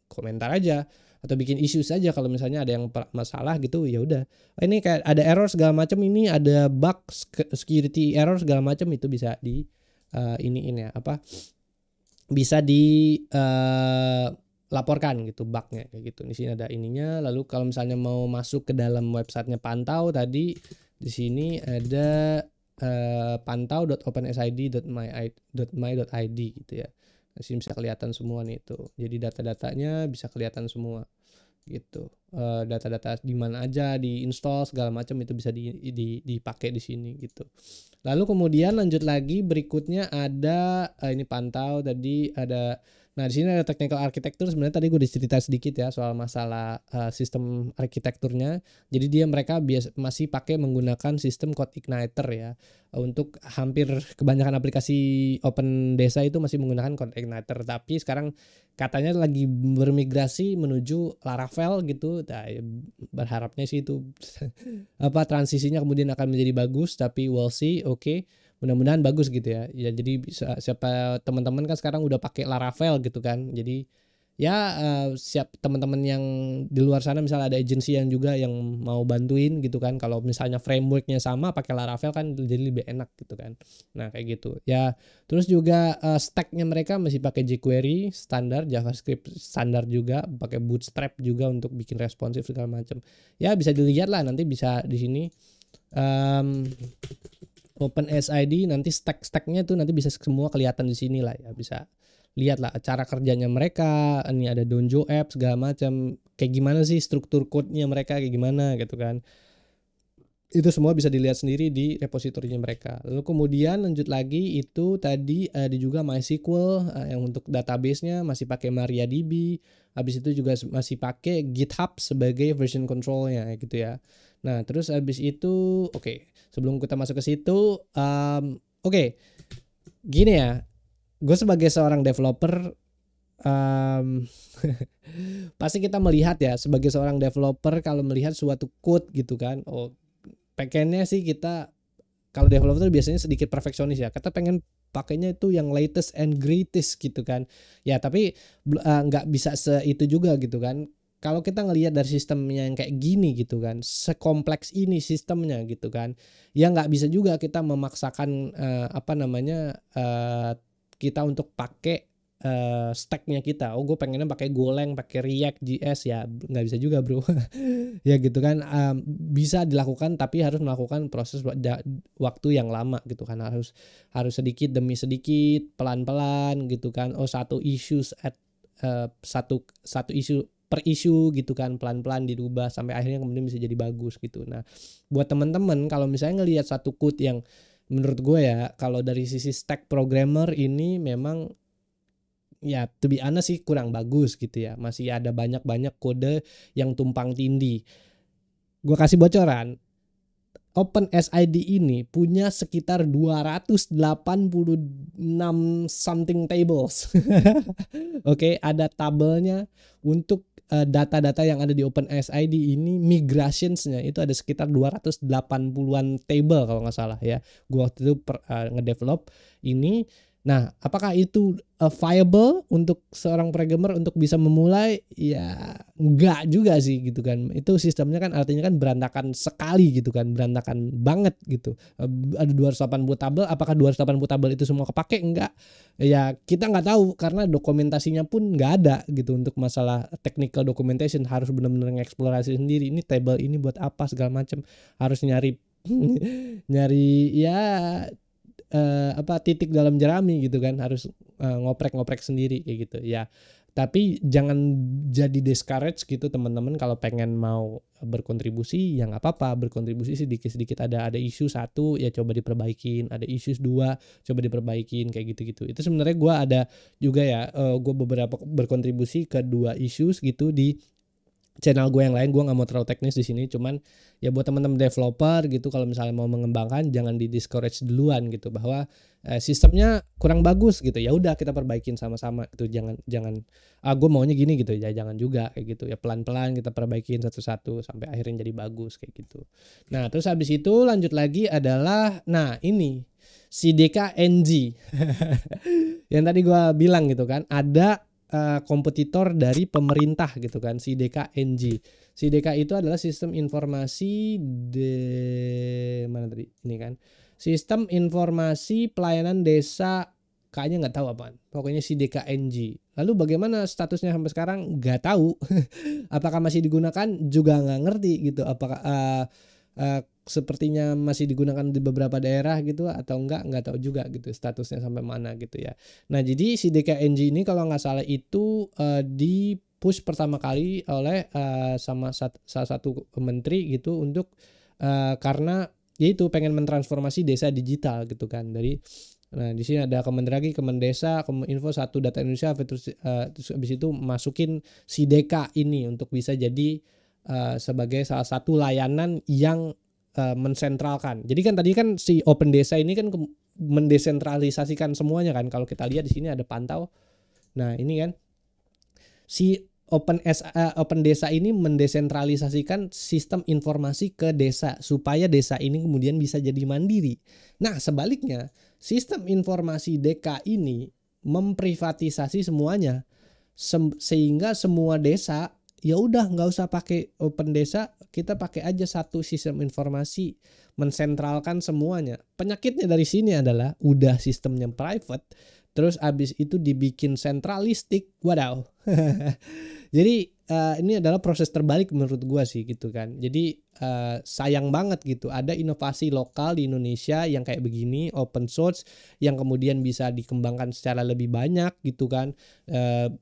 komentar aja atau bikin isu saja kalau misalnya ada yang masalah gitu, ya udah. Ini kayak ada error segala macam, ini ada bug, security error segala macam, itu bisa di bisa dilaporkan gitu bugnya kayak gitu. Di sini ada ininya. Lalu kalau misalnya mau masuk ke dalam websitenya pantau tadi, di sini ada pantau.opensid.my.id gitu ya. Di sini bisa kelihatan semua nih itu. Jadi data-datanya bisa kelihatan semua gitu. Data-data di mana aja di install segala macam itu bisa dipakai di sini gitu. Lalu kemudian lanjut lagi berikutnya ada ini pantau tadi ada. Nah, di sini ada technical architecture. Sebenarnya tadi gue udah cerita sedikit ya soal masalah sistem arsitekturnya. Jadi mereka masih pakai menggunakan sistem code igniter ya. Untuk hampir kebanyakan aplikasi Open Desa itu masih menggunakan code igniter, tapi sekarang katanya lagi bermigrasi menuju Laravel gitu. Nah, berharapnya sih itu transisinya kemudian akan menjadi bagus, tapi we'll see. Oke. Mudah-mudahan bagus gitu ya. Ya jadi bisa, siapa teman-teman kan sekarang udah pakai Laravel gitu kan. Jadi ya siap teman-teman yang di luar sana, misalnya ada agensi yang juga yang mau bantuin gitu kan, kalau misalnya frameworknya sama pakai Laravel kan jadi lebih enak gitu kan. Nah kayak gitu ya. Terus juga stacknya mereka masih pakai jQuery standar, JavaScript standar juga, pakai Bootstrap juga untuk bikin responsif segala macam. Ya bisa dilihat lah nanti, bisa di sini OpenSID nanti stack-stacknya tuh nanti bisa semua kelihatan di sini lah ya, bisa lihat lah cara kerjanya mereka. Ini ada Donjo app segala macam, kayak gimana sih struktur code-nya mereka kayak gimana gitu kan. Itu semua bisa dilihat sendiri di repositorinya mereka. Lalu kemudian lanjut lagi itu tadi ada juga MySQL yang untuk database-nya masih pakai MariaDB. Habis itu juga masih pakai GitHub sebagai version control-nya gitu ya. Nah, terus habis itu sebelum kita masuk ke situ gini ya. Gue sebagai seorang developer pasti kita melihat ya sebagai seorang developer kalau melihat suatu code gitu kan. Pengennya sih kita kalau developer biasanya sedikit perfeksionis ya. Kita pengen pakainya itu yang latest and greatest gitu kan. Ya tapi nggak bisa itu juga gitu kan. Kalau kita ngelihat dari sistemnya yang kayak gini gitu kan, sekompleks ini sistemnya gitu kan, ya nggak bisa juga kita memaksakan kita untuk pakai stacknya kita. Gue pengennya pakai Golang, pakai React JS, ya nggak bisa juga bro. Ya gitu kan, bisa dilakukan tapi harus melakukan proses waktu yang lama gitu kan, harus sedikit demi sedikit, pelan-pelan gitu kan. Satu issues satu isu per isu gitu kan, pelan-pelan dirubah sampai akhirnya kemudian bisa jadi bagus gitu. Nah, buat teman-teman kalau misalnya ngelihat satu code yang menurut gue ya, kalau dari sisi stack programmer ini memang ya to be honest sih kurang bagus gitu ya. Masih ada banyak kode yang tumpang tindih. Gue kasih bocoran, OpenSID ini punya sekitar 286 something tables. Ada tabelnya untuk data-data yang ada di OpenSID ini, migrationsnya itu ada sekitar 280-an table kalau nggak salah ya. Gua waktu itu ngedevelop ini. Nah, apakah itu viable untuk seorang programmer untuk bisa memulai? Ya, enggak juga sih gitu kan. Itu sistemnya kan artinya kan berantakan sekali gitu kan, berantakan banget gitu. Ada 280 tabel, apakah 280 tabel itu semua kepake? Enggak. Ya, kita nggak tahu karena dokumentasinya pun nggak ada gitu untuk masalah technical documentation, harus benar-benar ngeksplorasi sendiri. Ini table ini buat apa segala macam, harus nyari nyari ya titik dalam jerami gitu kan, harus ngoprek-ngoprek sendiri kayak gitu ya. Tapi jangan jadi discourage gitu teman-teman, kalau pengen mau berkontribusi ya nggak apa-apa, berkontribusi sedikit-sedikit. Ada isu satu ya coba diperbaikin, ada isu dua coba diperbaikin kayak gitu-gitu. Itu sebenarnya gue ada juga ya, gue beberapa berkontribusi ke 2 isu gitu di channel gue yang lain. Gue nggak mau terlalu teknis di sini, cuman ya buat teman-teman developer gitu, kalau misalnya mau mengembangkan jangan di discourage duluan gitu bahwa sistemnya kurang bagus gitu, ya udah kita perbaikin sama-sama gitu. Jangan gue maunya gini gitu ya, jangan juga kayak gitu ya, pelan-pelan kita perbaikin satu-satu sampai akhirnya jadi bagus kayak gitu. Nah, terus habis itu lanjut lagi adalah ini CDK-NG yang tadi gue bilang gitu kan, ada kompetitor dari pemerintah gitu kan, CDK-NG. CDK itu adalah sistem informasi sistem informasi pelayanan desa, kayaknya nggak tahu apaan, pokoknya CDK-NG. Lalu bagaimana statusnya sampai sekarang nggak tahu. Apakah masih digunakan juga nggak ngerti gitu, apakah sepertinya masih digunakan di beberapa daerah gitu atau enggak tahu juga gitu statusnya sampai mana gitu ya. Nah, jadi si DKNG ini kalau nggak salah itu di push pertama kali oleh salah satu menteri gitu untuk karena yaitu pengen mentransformasi desa digital gitu kan. Nah, di sini ada Kemendagri, Kemendesa, Kominfo, Satu Data Indonesia, terus habis itu masukin si DK ini untuk bisa jadi sebagai salah satu layanan yang mensentralkan. Jadi kan tadi kan si Open Desa ini kan mendesentralisasikan semuanya kan. Kalau kita lihat di sini ada pantau. Nah, ini kan si Open Desa ini mendesentralisasikan sistem informasi ke desa supaya desa ini kemudian bisa jadi mandiri. Nah, sebaliknya sistem informasi DK ini memprivatisasi semuanya sehingga semua desa ya udah nggak usah pakai Open Desa, kita pakai aja satu sistem informasi, mensentralkan semuanya. Penyakitnya dari sini adalah udah sistemnya private, terus abis itu dibikin sentralistik, wadaw. Jadi ini adalah proses terbalik menurut gua sih gitu kan. Jadi sayang banget gitu, ada inovasi lokal di Indonesia yang kayak begini, open source, yang kemudian bisa dikembangkan secara lebih banyak gitu kan,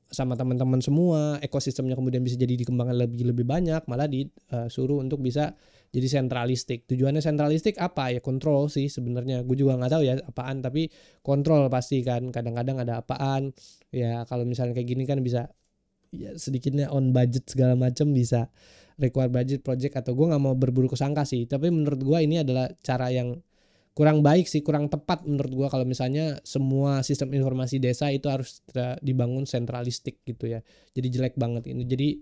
sama teman-teman semua, ekosistemnya kemudian bisa jadi dikembangkan lebih banyak, malah disuruh untuk bisa jadi sentralistik. Tujuannya sentralistik apa ya, kontrol sih sebenarnya. Gue juga nggak tahu ya apaan, tapi kontrol pasti kan. Kadang-kadang ada apaan ya, kalau misalnya kayak gini kan bisa ya sedikitnya on budget segala macam, bisa require budget project, atau gue nggak mau berburuk sangka sih, tapi menurut gue ini adalah cara yang kurang baik sih, kurang tepat menurut gua kalau misalnya semua sistem informasi desa itu harus dibangun sentralistik gitu ya. Jadi jelek banget ini. Jadi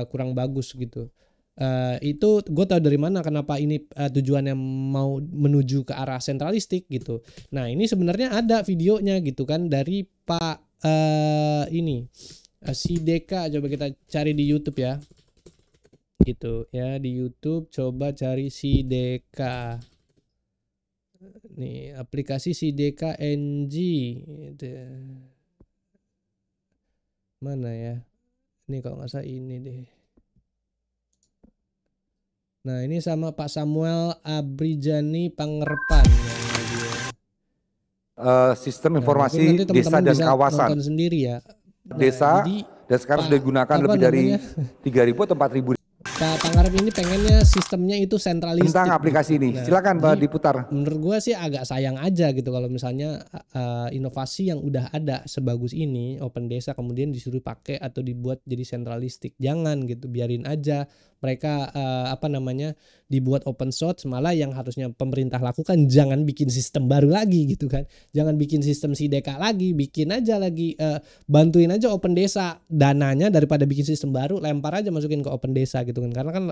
kurang bagus gitu. Itu gue tahu dari mana kenapa ini tujuannya mau menuju ke arah sentralistik gitu. Nah, ini sebenarnya ada videonya gitu kan dari Pak ini si Deka, coba kita cari di YouTube ya. Gitu ya, di YouTube coba cari si Deka. Nih aplikasi si DKNG gitu. Mana ya, ini kalau nggak salah ini deh. Nah ini sama Pak Samuel Abrijani Pangerpan sistem informasi teman-teman desa dan bisa kawasan nonton sendiri ya. Nah, desa jadi, dan sekarang sudah digunakan lebih dari 3.000 atau 4.000. Pak Pangarep ini pengennya sistemnya itu sentralistik tentang aplikasi ini. Silakan Pak diputar. Menurut gue sih agak sayang aja gitu kalau misalnya inovasi yang udah ada sebagus ini Open Desa kemudian disuruh pakai atau dibuat jadi sentralistik. Jangan gitu, biarin aja mereka dibuat open source, malah yang harusnya pemerintah lakukan jangan bikin sistem baru lagi gitu kan. Jangan bikin sistem SIDEKA lagi, bikin aja lagi bantuin aja Open Desa dananya, daripada bikin sistem baru lempar aja masukin ke Open Desa gitu kan. Karena kan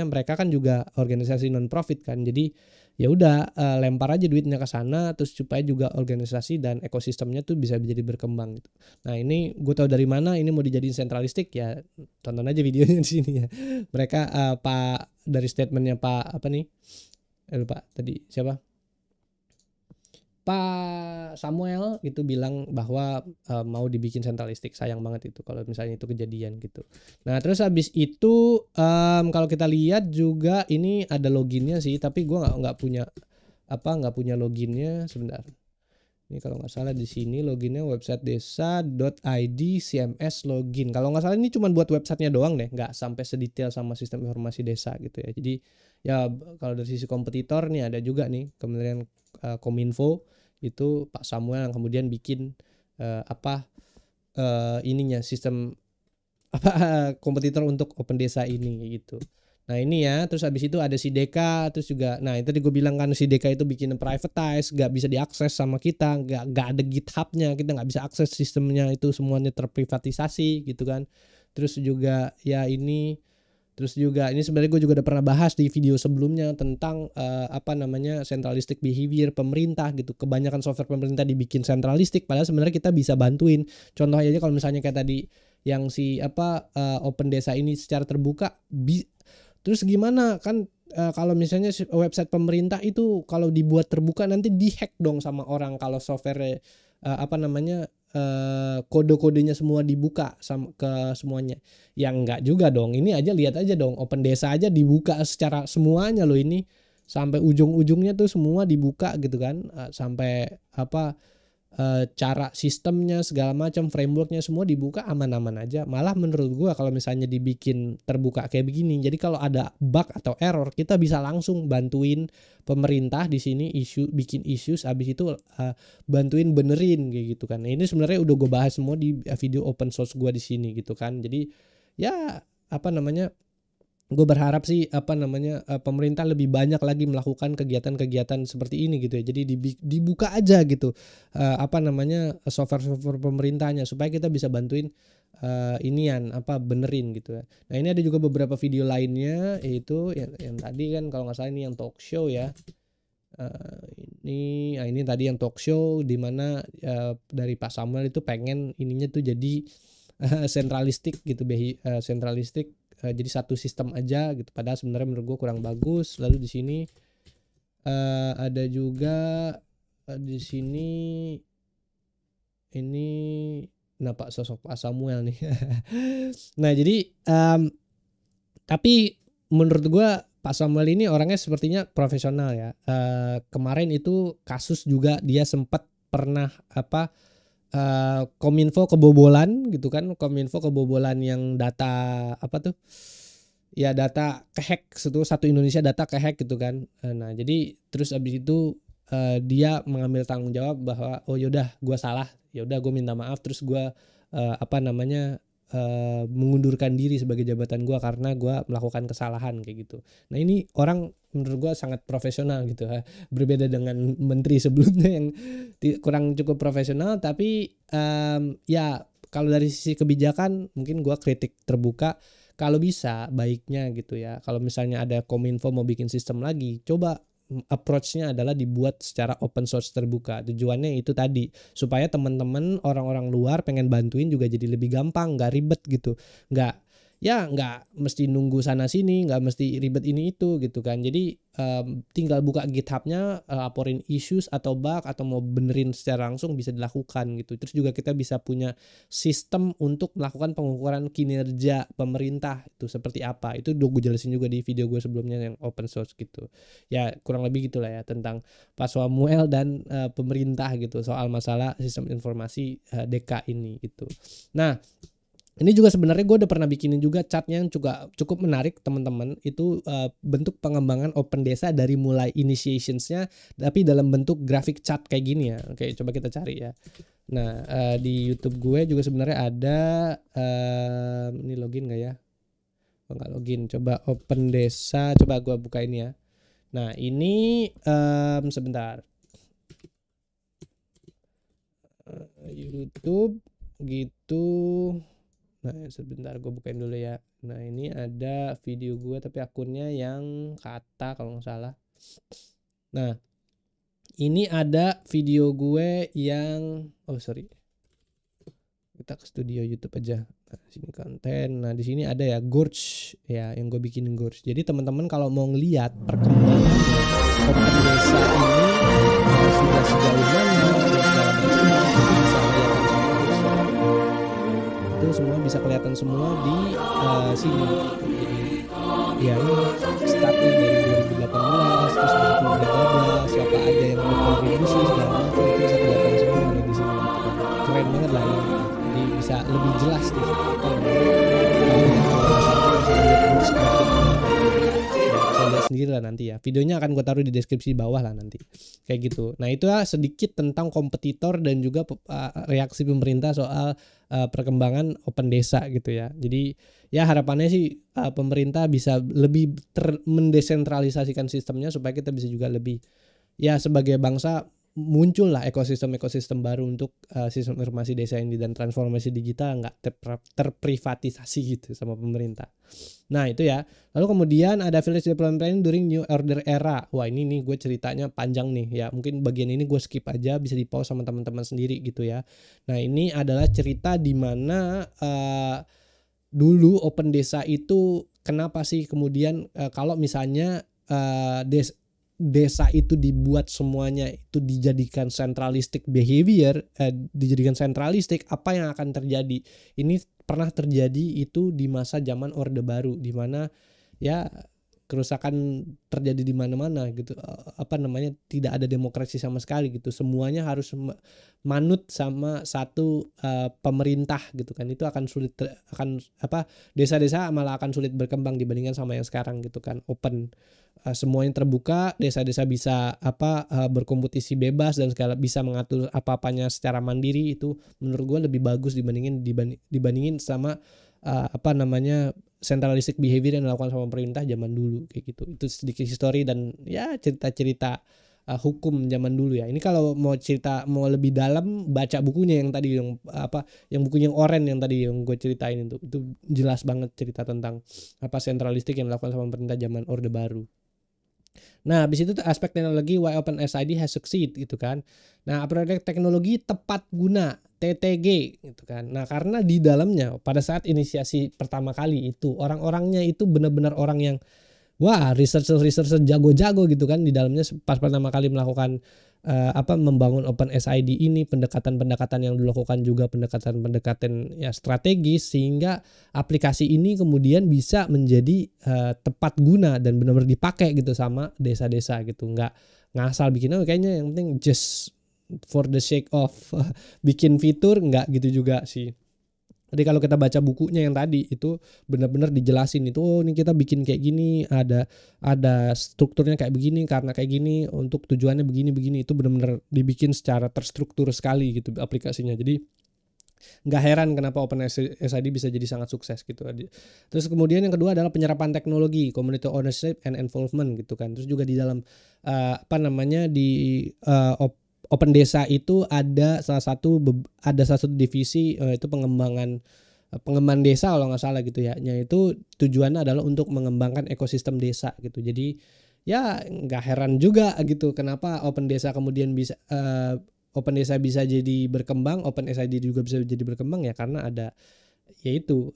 mereka kan juga organisasi non profit kan. Jadi ya udah lempar aja duitnya ke sana, terus supaya juga organisasi dan ekosistemnya tuh bisa jadi berkembang gitu. Nah, ini gue tahu dari mana ini mau dijadiin sentralistik ya, tonton aja videonya di sini ya. Mereka Pak dari statementnya Pak lupa tadi siapa? Pak Samuel itu bilang bahwa mau dibikin sentralistik. Sayang banget itu kalau misalnya itu kejadian gitu. Nah terus habis itu kalau kita lihat juga ini ada loginnya sih, tapi gue nggak punya loginnya. Sebentar, ini kalau nggak salah di sini loginnya website desa.id CMS login. Kalau nggak salah ini cuma buat websitenya doang deh, nggak sampai sedetail sama sistem informasi desa gitu ya. Jadi ya kalau dari sisi kompetitor nih ada juga nih Kementerian Kominfo, itu Pak Samuel yang kemudian bikin ininya sistem kompetitor untuk Open Desa ini gitu. Nah ini ya, terus habis itu ada si Deka, terus juga, nah itu tadi gue bilang kan si Deka itu bikin privatize, gak bisa diakses sama kita, gak ada GitHub-nya, kita gak bisa akses sistemnya, itu semuanya terprivatisasi gitu kan. Terus juga ya ini, terus juga ini sebenarnya gue juga udah pernah bahas di video sebelumnya tentang centralistic behavior pemerintah gitu. Kebanyakan software pemerintah dibikin sentralistik, padahal sebenarnya kita bisa bantuin. Contohnya aja kalau misalnya kayak tadi yang si Open Desa ini secara terbuka, terus gimana kan kalau misalnya website pemerintah itu kalau dibuat terbuka nanti dihack dong sama orang kalau software kode-kodenya semua dibuka ke semuanya. Ya enggak juga dong. Ini aja lihat aja dong, Open Desa aja dibuka secara semuanya loh, ini sampai ujung-ujungnya tuh semua dibuka gitu kan, sampai cara sistemnya segala macam, frameworknya semua dibuka, aman-aman aja. Malah menurut gua kalau misalnya dibikin terbuka kayak begini, jadi kalau ada bug atau error kita bisa langsung bantuin pemerintah di sini bikin issues, habis itu bantuin benerin kayak gitu kan. Nah, ini sebenarnya udah gue bahas semua di video open source gua di sini gitu kan. Jadi ya gue berharap sih pemerintah lebih banyak lagi melakukan kegiatan-kegiatan seperti ini gitu ya. Jadi dibuka aja gitu software pemerintahnya supaya kita bisa bantuin benerin gitu ya. Nah ini ada juga beberapa video lainnya, yaitu yang tadi kan kalau nggak salah ini yang talk show ya. Ini tadi yang talk show di mana dari Pak Samuel itu pengen ininya tuh jadi sentralistik gitu, sentralistik. Jadi satu sistem aja gitu, padahal sebenarnya menurut gue kurang bagus. Lalu di sini ada juga di sini ini sosok Pak Samuel nih. Nah jadi tapi menurut gue Pak Samuel ini orangnya sepertinya profesional ya. Kemarin itu kasus juga dia sempat pernah Kominfo kebobolan gitu kan. Kominfo kebobolan yang data ya data kehack, satu Indonesia data kehack gitu kan. Nah jadi terus abis itu dia mengambil tanggung jawab bahwa oh yaudah gue salah, yaudah gue minta maaf, terus gue mengundurkan diri sebagai jabatan gue karena gue melakukan kesalahan kayak gitu. Nah ini orang menurut gue sangat profesional gitu ya, berbeda dengan menteri sebelumnya yang kurang cukup profesional. Tapi ya kalau dari sisi kebijakan mungkin gue kritik terbuka. Kalau bisa baiknya gitu ya, kalau misalnya ada Kominfo mau bikin sistem lagi, coba approach-nya adalah dibuat secara open source terbuka. Tujuannya itu tadi, supaya teman-teman orang-orang luar pengen bantuin juga jadi lebih gampang, nggak ribet gitu. Nggak mesti nunggu sana sini, nggak mesti ribet ini itu gitu kan. Jadi tinggal buka GitHub-nya, laporin issues atau bug atau mau benerin secara langsung bisa dilakukan gitu. Terus juga kita bisa punya sistem untuk melakukan pengukuran kinerja pemerintah itu seperti apa. Itu udah gue jelasin juga di video gue sebelumnya yang open source gitu. Ya kurang lebih gitulah ya tentang Pak Samuel dan pemerintah gitu soal masalah sistem informasi DK ini gitu. Nah, ini juga sebenarnya gue udah pernah bikinin juga chartnya yang juga cukup menarik teman-teman. Itu bentuk pengembangan Open Desa dari mulai initiationsnya tapi dalam bentuk grafik chart kayak gini ya. Oke, coba kita cari ya. Nah di YouTube gue juga sebenarnya ada ini login gak ya? Oh, nggak login. Coba Open Desa, coba gue buka ini ya. Nah ini sebentar YouTube gitu. Nah sebentar gue bukain dulu ya. Nah ini ada video gue tapi akunnya yang kata kalau nggak salah. Nah ini ada video gue yang kita ke studio YouTube aja. Nah, sini konten. Nah di sini ada ya Gorge ya yang gue bikinin Gorge. Jadi teman-teman kalau mau ngeliat perkembangan Open Desa ini sudah sejauh mana dan segala macam bisa itu semua bisa kelihatan semua di sini. Jadi ya ini startnya dari 2018 terus siapa aja yang berkontribusi segala macam itu bisa kelihatan semua ada di sini gitu kan. Keren banget lah ya. Jadi bisa lebih jelas nih saya lihat sendiri lah nanti ya. Videonya akan gue taruh di deskripsi bawah lah nanti. Kayak gitu. Nah itu ya sedikit tentang kompetitor dan juga reaksi pemerintah soal perkembangan Open Desa gitu ya. Jadi ya harapannya sih pemerintah bisa lebih mendesentralisasikan sistemnya supaya kita bisa juga lebih ya sebagai bangsa muncul lah ekosistem baru untuk sistem informasi desa ini dan transformasi digital nggak terprivatisasi gitu sama pemerintah. Nah itu ya. Lalu kemudian ada village development planning during New Order era. Wah ini nih gue ceritanya panjang nih ya. Mungkin bagian ini gue skip aja, bisa di pause sama teman-teman sendiri gitu ya. Nah ini adalah cerita di mana dulu Open Desa itu kenapa sih kemudian kalau misalnya desa itu dibuat semuanya itu dijadikan centralistic behavior, dijadikan centralistic, apa yang akan terjadi? Ini pernah terjadi itu di masa zaman Orde Baru, di mana ya kerusakan terjadi di mana-mana gitu. Tidak ada demokrasi sama sekali gitu. Semuanya harus manut sama satu pemerintah gitu kan. Itu akan sulit desa-desa malah akan sulit berkembang dibandingkan sama yang sekarang gitu kan. Open, semuanya terbuka, desa-desa bisa berkompetisi bebas dan segala bisa mengatur apa-apanya secara mandiri. Itu menurut gue lebih bagus dibandingin sama centralistic behavior yang dilakukan sama pemerintah zaman dulu kayak gitu. Itu sedikit histori dan ya cerita-cerita hukum zaman dulu ya. Ini kalau mau cerita mau lebih dalam baca bukunya yang tadi yang bukunya yang oranye yang tadi yang gue ceritain itu jelas banget cerita tentang sentralistik yang dilakukan sama pemerintah zaman Orde Baru. Nah, habis itu aspek teknologi why OpenSID has succeed gitu kan. Nah, proyek teknologi tepat guna TTG gitu kan. Nah, karena di dalamnya pada saat inisiasi pertama kali itu orang-orangnya itu benar-benar orang yang researcher jago-jago gitu kan di dalamnya pas pertama kali melakukan membangun OpenSID ini, pendekatan-pendekatan yang dilakukan juga pendekatan-pendekatan ya strategis sehingga aplikasi ini kemudian bisa menjadi tepat guna dan benar-benar dipakai gitu sama desa-desa gitu, nggak ngasal bikin kayaknya yang penting just for the sake of bikin fitur, nggak gitu juga sih. Jadi kalau kita baca bukunya yang tadi itu benar-benar dijelasin itu, oh ini kita bikin kayak gini, ada strukturnya kayak begini karena kayak gini, untuk tujuannya begini-begini, itu benar-benar dibikin secara terstruktur sekali gitu aplikasinya. Jadi nggak heran kenapa OpenSID bisa jadi sangat sukses gitu. Terus kemudian yang kedua adalah penyerapan teknologi, community ownership and involvement gitu kan. Terus juga di dalam Open Desa itu ada salah satu divisi itu pengembangan desa kalau nggak salah gitu ya. Itu tujuannya adalah untuk mengembangkan ekosistem desa gitu. Jadi ya nggak heran juga gitu kenapa Open Desa kemudian bisa Open Desa bisa jadi berkembang, OpenSID juga bisa jadi berkembang ya karena ada yaitu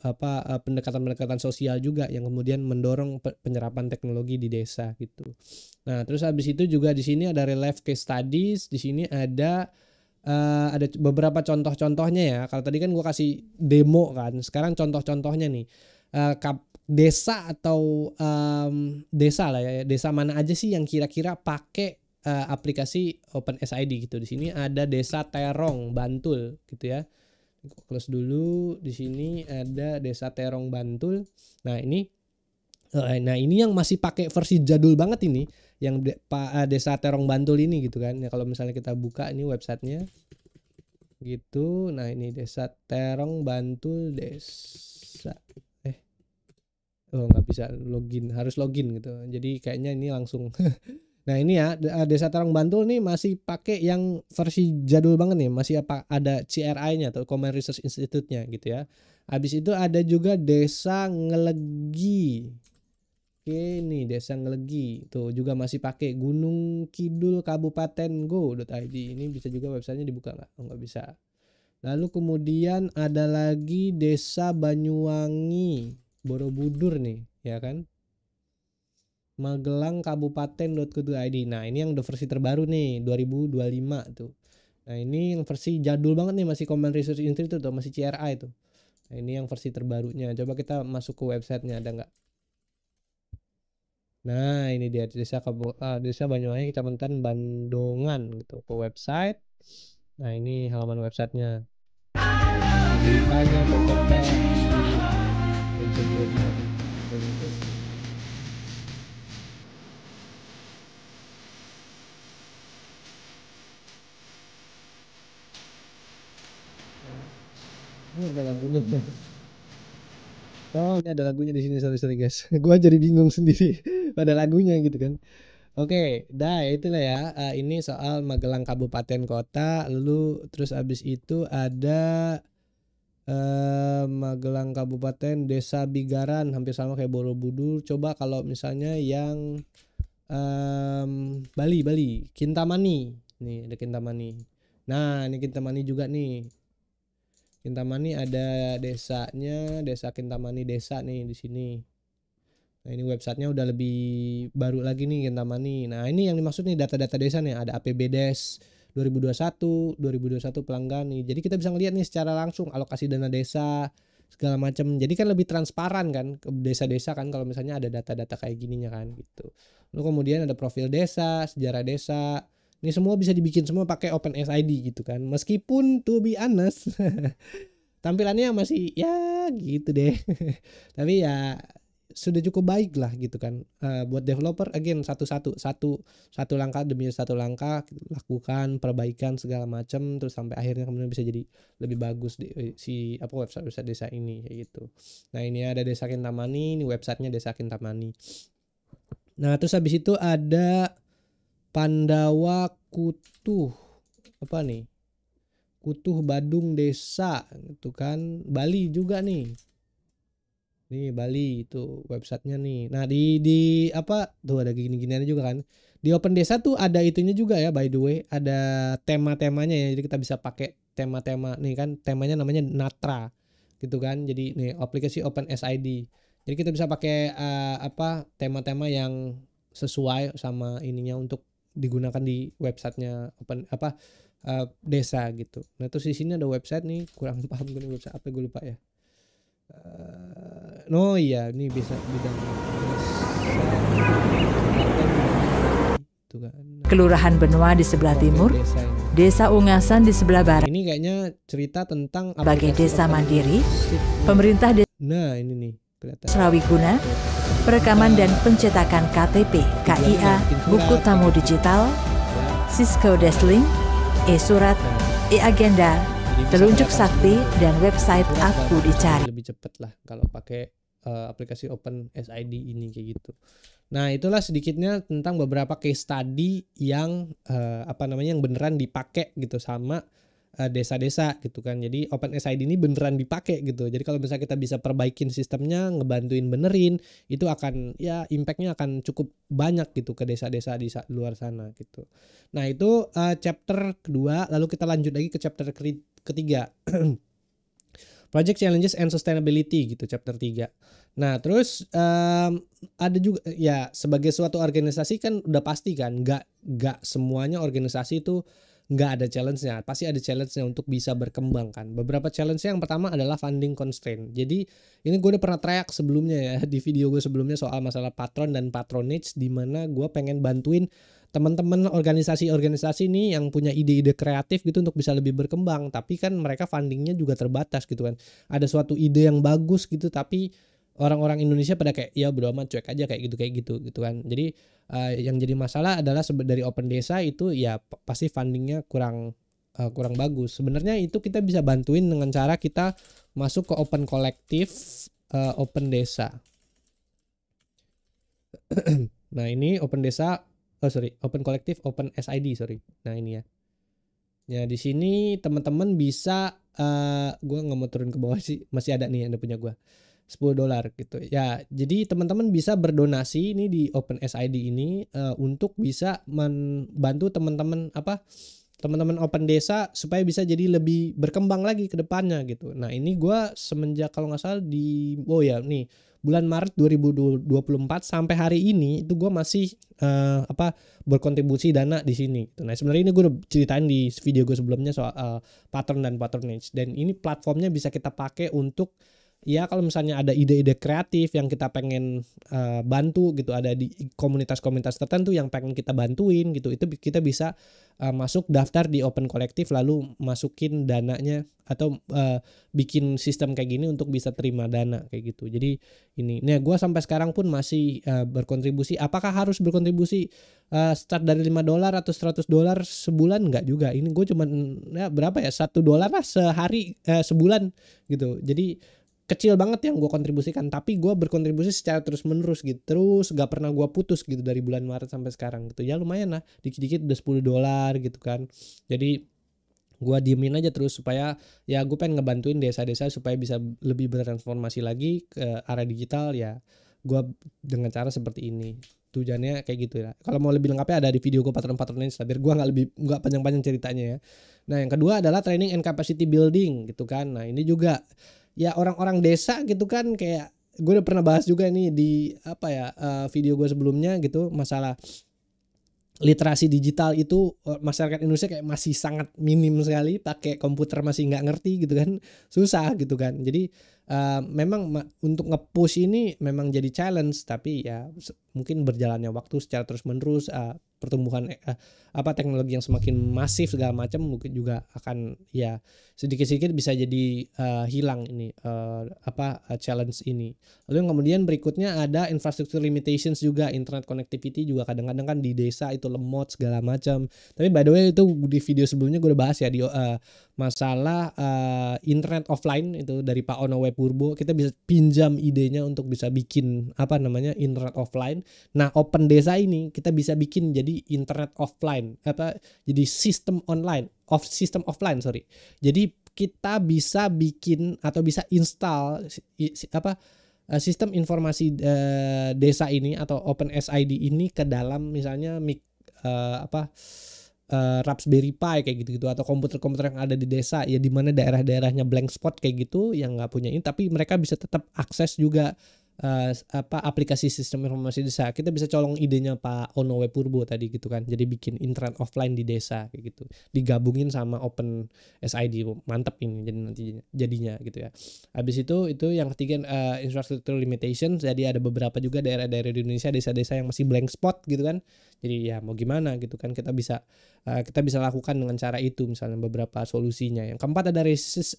pendekatan-pendekatan sosial juga yang kemudian mendorong penyerapan teknologi di desa gitu. Nah, terus habis itu juga di sini ada real life case studies, di sini ada beberapa contoh-contohnya ya. Kalau tadi kan gue kasih demo kan, sekarang contoh-contohnya nih. Desa atau desa lah ya, desa mana aja sih yang kira-kira pakai aplikasi OpenSID gitu. Di sini ada Desa Terong, Bantul gitu ya. Close dulu. Di sini ada Desa Terong, Bantul. Nah ini yang masih pakai versi jadul banget ini, yang Desa Terong Bantul ini gitu kan. Ya kalau misalnya kita buka ini websitenya gitu. Nah ini Desa Terong Bantul desa. Oh nggak bisa login, harus login gitu. Jadi kayaknya ini langsung. Nah ini ya Desa Terong Bantul nih masih pakai yang versi jadul banget nih, masih ada CRI-nya atau Common Research Institute-nya gitu ya. Habis itu ada juga Desa Ngelegi. Oke nih Desa Ngelegi tuh juga masih pakai Gunung Kidul Kabupaten Go.id. Ini bisa juga websitenya dibuka nggak? Oh, nggak bisa. Lalu kemudian ada lagi Desa Banyuwangi Borobudur nih ya kan. Magelang Kabupaten.go.id. Nah ini yang versi terbaru nih 2025 tuh. Nah ini yang versi jadul banget nih, masih Common Research Institute tuh, masih CRI tuh. Nah ini yang versi terbarunya. Coba kita masuk ke websitenya, ada nggak? Nah ini dia Desa Banyuwangi Kecamatan Bandongan gitu, ke website. Nah ini halaman websitenya. Ini ada lagunya. Oh, ini ada lagunya di sini, sorry guys. Gua jadi bingung sendiri pada lagunya gitu kan. Oke, dah itulah ya. Ini soal Magelang Kabupaten Kota. Lalu terus abis itu ada Magelang Kabupaten Desa Bigaran, hampir sama kayak Borobudur. Coba kalau misalnya yang Bali, Kintamani. Nih ada Kintamani. Nah ini Kintamani juga nih. Kintamani ada desanya, Desa Kintamani Desa nih di sini. Nah ini websitenya udah lebih baru lagi nih Kintamani. Nah ini yang dimaksud nih data-data desa nih, ada APBDes 2021 pelanggan nih. Jadi kita bisa ngeliat nih secara langsung alokasi dana desa segala macam. Jadi kan lebih transparan kan ke desa-desa kan kalau misalnya ada data-data kayak gininya kan gitu. Lalu kemudian ada profil desa, sejarah desa. Ini semua bisa dibikin semua pakai OpenSID gitu kan. Meskipun to be honest tampilannya masih ya gitu deh. Tapi ya sudah cukup baik lah gitu kan. Buat developer again satu langkah demi satu langkah lakukan perbaikan segala macam terus sampai akhirnya kemudian bisa jadi lebih bagus website desa ini kayak gitu. Nah ini ada Desa Kintamani, ini websitenya Desa Kintamani. Nah terus habis itu ada Pandawa Kutuh apa nih? Kutuh Badung Desa gitu kan. Bali juga nih. Nih Bali itu websitenya nih. Nah di apa tuh ada gini-giniannya juga kan. Di Open Desa tuh ada itunya juga ya by the way. Ada tema-temanya ya. Jadi kita bisa pakai tema-tema nih kan. Temanya namanya Natra gitu kan. Jadi nih aplikasi OpenSID. Jadi kita bisa pakai tema-tema yang sesuai sama ininya untuk digunakan di websitenya desa gitu. Nah terus di sini ada website nih, kurang paham gue nih website apa gue lupa ya. Iya ini bisa bidang gitu kan. Kelurahan Benoa di sebelah timur, Desa Ungasan di sebelah barat. Ini kayaknya cerita tentang sebagai desa mandiri, pemerintah desa. Nah, ini nih kelihatan. Serawiguna, perekaman dan pencetakan KTP, KIA, buku tamu digital, Cisco Deslink, e-surat, e-agenda, telunjuk sakti, dan website Aku Dicari. Lebih cepat lah kalau pakai aplikasi Open SID ini kayak gitu. Nah, itulah sedikitnya tentang beberapa case study yang yang beneran dipakai gitu sama desa-desa gitu kan. Jadi Open SID ini beneran dipakai gitu. Jadi kalau misalnya kita bisa perbaikin sistemnya, ngebantuin benerin, itu akan ya impactnya akan cukup banyak gitu ke desa-desa di luar sana gitu. Nah, itu chapter kedua. Lalu kita lanjut lagi ke chapter ketiga. Project Challenges and Sustainability gitu, chapter 3. Nah, terus ada juga ya, sebagai suatu organisasi kan udah pasti kan nggak semuanya organisasi itu nggak ada challenge-nya. Pasti ada challenge-nya untuk bisa berkembang kan. Beberapa challenge-nya yang pertama adalah funding constraint. Jadi ini gue udah pernah teriak sebelumnya ya, di video gue sebelumnya soal masalah patron dan patronage, di mana gue pengen bantuin teman-teman organisasi-organisasi nih yang punya ide-ide kreatif gitu untuk bisa lebih berkembang, tapi kan mereka fundingnya juga terbatas gitu kan. Ada suatu ide yang bagus gitu, tapi orang-orang Indonesia pada kayak ya bodo amat, cuek aja kayak gitu kan. Jadi yang jadi masalah adalah dari Open Desa itu ya pasti fundingnya kurang bagus. Sebenarnya itu kita bisa bantuin dengan cara kita masuk ke Open Collective Open Desa. Nah, ini Open Desa, Open Collective Open SID, Nah, ini ya. Ya, di sini teman-teman bisa gue nggak mau turun ke bawah sih, masih ada nih, ada punya gue $10 gitu. Ya, jadi teman-teman bisa berdonasi ini di Open SID ini untuk bisa membantu teman-teman Open Desa supaya bisa jadi lebih berkembang lagi ke depannya gitu. Nah, ini gue semenjak kalau nggak salah nih bulan Maret 2024 sampai hari ini itu gue masih berkontribusi dana di sini. Nah, sebenarnya ini gue udah ceritain di video gue sebelumnya soal patron dan patronage, dan ini platformnya bisa kita pakai untuk ya kalau misalnya ada ide-ide kreatif yang kita pengen bantu gitu, ada di komunitas-komunitas tertentu yang pengen kita bantuin gitu, itu kita bisa masuk daftar di Open Collective, lalu masukin dananya atau bikin sistem kayak gini untuk bisa terima dana kayak gitu. Jadi gue sampai sekarang pun masih berkontribusi. Apakah harus berkontribusi start dari $5 atau $100 sebulan? Enggak juga. Ini gue cuman berapa ya, $1 lah sehari sebulan gitu. Jadi kecil banget yang gue kontribusikan, tapi gue berkontribusi secara terus menerus gitu, terus gak pernah gue putus gitu dari bulan Maret sampai sekarang gitu. Ya lumayan lah, dikit-dikit udah $10 gitu kan. Jadi gue diemin aja terus supaya ya gue pengen ngebantuin desa-desa supaya bisa lebih bertransformasi lagi ke arah digital. Ya gue dengan cara seperti ini, tujuannya kayak gitu ya. Kalau mau lebih lengkapnya ada di video gue patron-patronnya, biar gue nggak panjang-panjang ceritanya ya. Nah, yang kedua adalah training and capacity building gitu kan. Nah, ini juga ya orang-orang desa gitu kan, kayak gue udah pernah bahas juga nih di video gue sebelumnya gitu, masalah literasi digital itu masyarakat Indonesia kayak masih sangat minim sekali, pakai komputer masih nggak ngerti gitu kan, susah gitu kan. Jadi memang untuk nge-push ini memang jadi challenge, tapi ya mungkin berjalannya waktu secara terus menerus pertumbuhan teknologi yang semakin masif segala macam mungkin juga akan ya sedikit-sedikit bisa jadi hilang ini challenge ini. Lalu yang kemudian berikutnya ada infrastructure limitations juga, internet connectivity juga kadang-kadang kan di desa itu lemot segala macam. Tapi by the way itu di video sebelumnya gue udah bahas ya di masalah internet offline itu dari Pak Ono Purbo. Kita bisa pinjam idenya untuk bisa bikin internet offline. Nah, Open Desa ini kita bisa bikin jadi internet offline, jadi sistem offline. Jadi kita bisa bikin atau bisa install sistem informasi desa ini atau Open SID ini ke dalam misalnya Raspberry Pi kayak gitu atau komputer-komputer yang ada di desa ya, di mana daerah-daerahnya blank spot kayak gitu yang nggak punya ini, tapi mereka bisa tetap akses juga aplikasi sistem informasi desa. Kita bisa colong idenya Pak Ono W Purbo tadi gitu kan. Jadi bikin internet offline di desa kayak gitu. Digabungin sama Open SID. Mantap ini jadi nanti jadinya gitu ya. Habis itu yang ketiga infrastructure limitation. Jadi ada beberapa juga daerah-daerah di Indonesia, desa-desa yang masih blank spot gitu kan. Jadi ya mau gimana gitu kan, kita bisa lakukan dengan cara itu misalnya beberapa solusinya. Yang keempat ada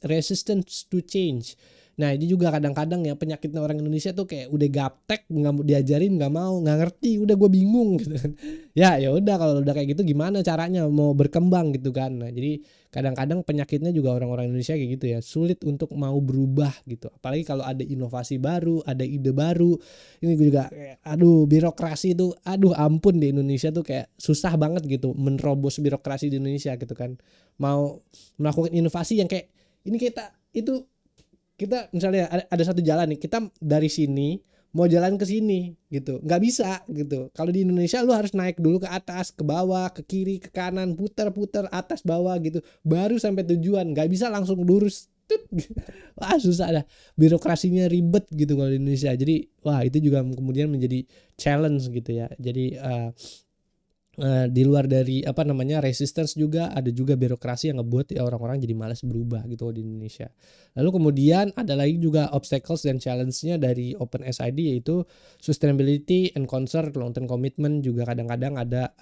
resistance to change. Nah ini juga kadang-kadang ya penyakitnya orang Indonesia tuh kayak udah gaptek, nggak mau diajarin, nggak mau, nggak ngerti, udah gue bingung gitu kan. Ya udah kalau udah kayak gitu gimana caranya mau berkembang gitu kan. Nah jadi kadang-kadang penyakitnya juga orang-orang Indonesia kayak gitu ya, sulit untuk mau berubah gitu. Apalagi kalau ada inovasi baru, ada ide baru. Ini gue juga aduh birokrasi itu, aduh ampun di Indonesia tuh kayak susah banget gitu menerobos birokrasi di Indonesia gitu kan. Mau melakukan inovasi yang kayak ini kita misalnya ada satu jalan nih, kita dari sini mau jalan ke sini gitu, nggak bisa gitu. Kalau di Indonesia lu harus naik dulu ke atas, ke bawah, ke kiri, ke kanan, putar atas bawah gitu, baru sampai tujuan. Nggak bisa langsung lurus. Wah susah dah, birokrasinya ribet gitu kalau di Indonesia. Jadi wah itu juga kemudian menjadi challenge gitu ya. Jadi di luar dari resistance juga ada juga birokrasi yang ngebuat orang-orang jadi malas berubah gitu di Indonesia. Lalu kemudian ada lagi juga obstacles dan challenge-nya dari Open SID, yaitu sustainability and concern, long term commitment. Juga kadang-kadang ada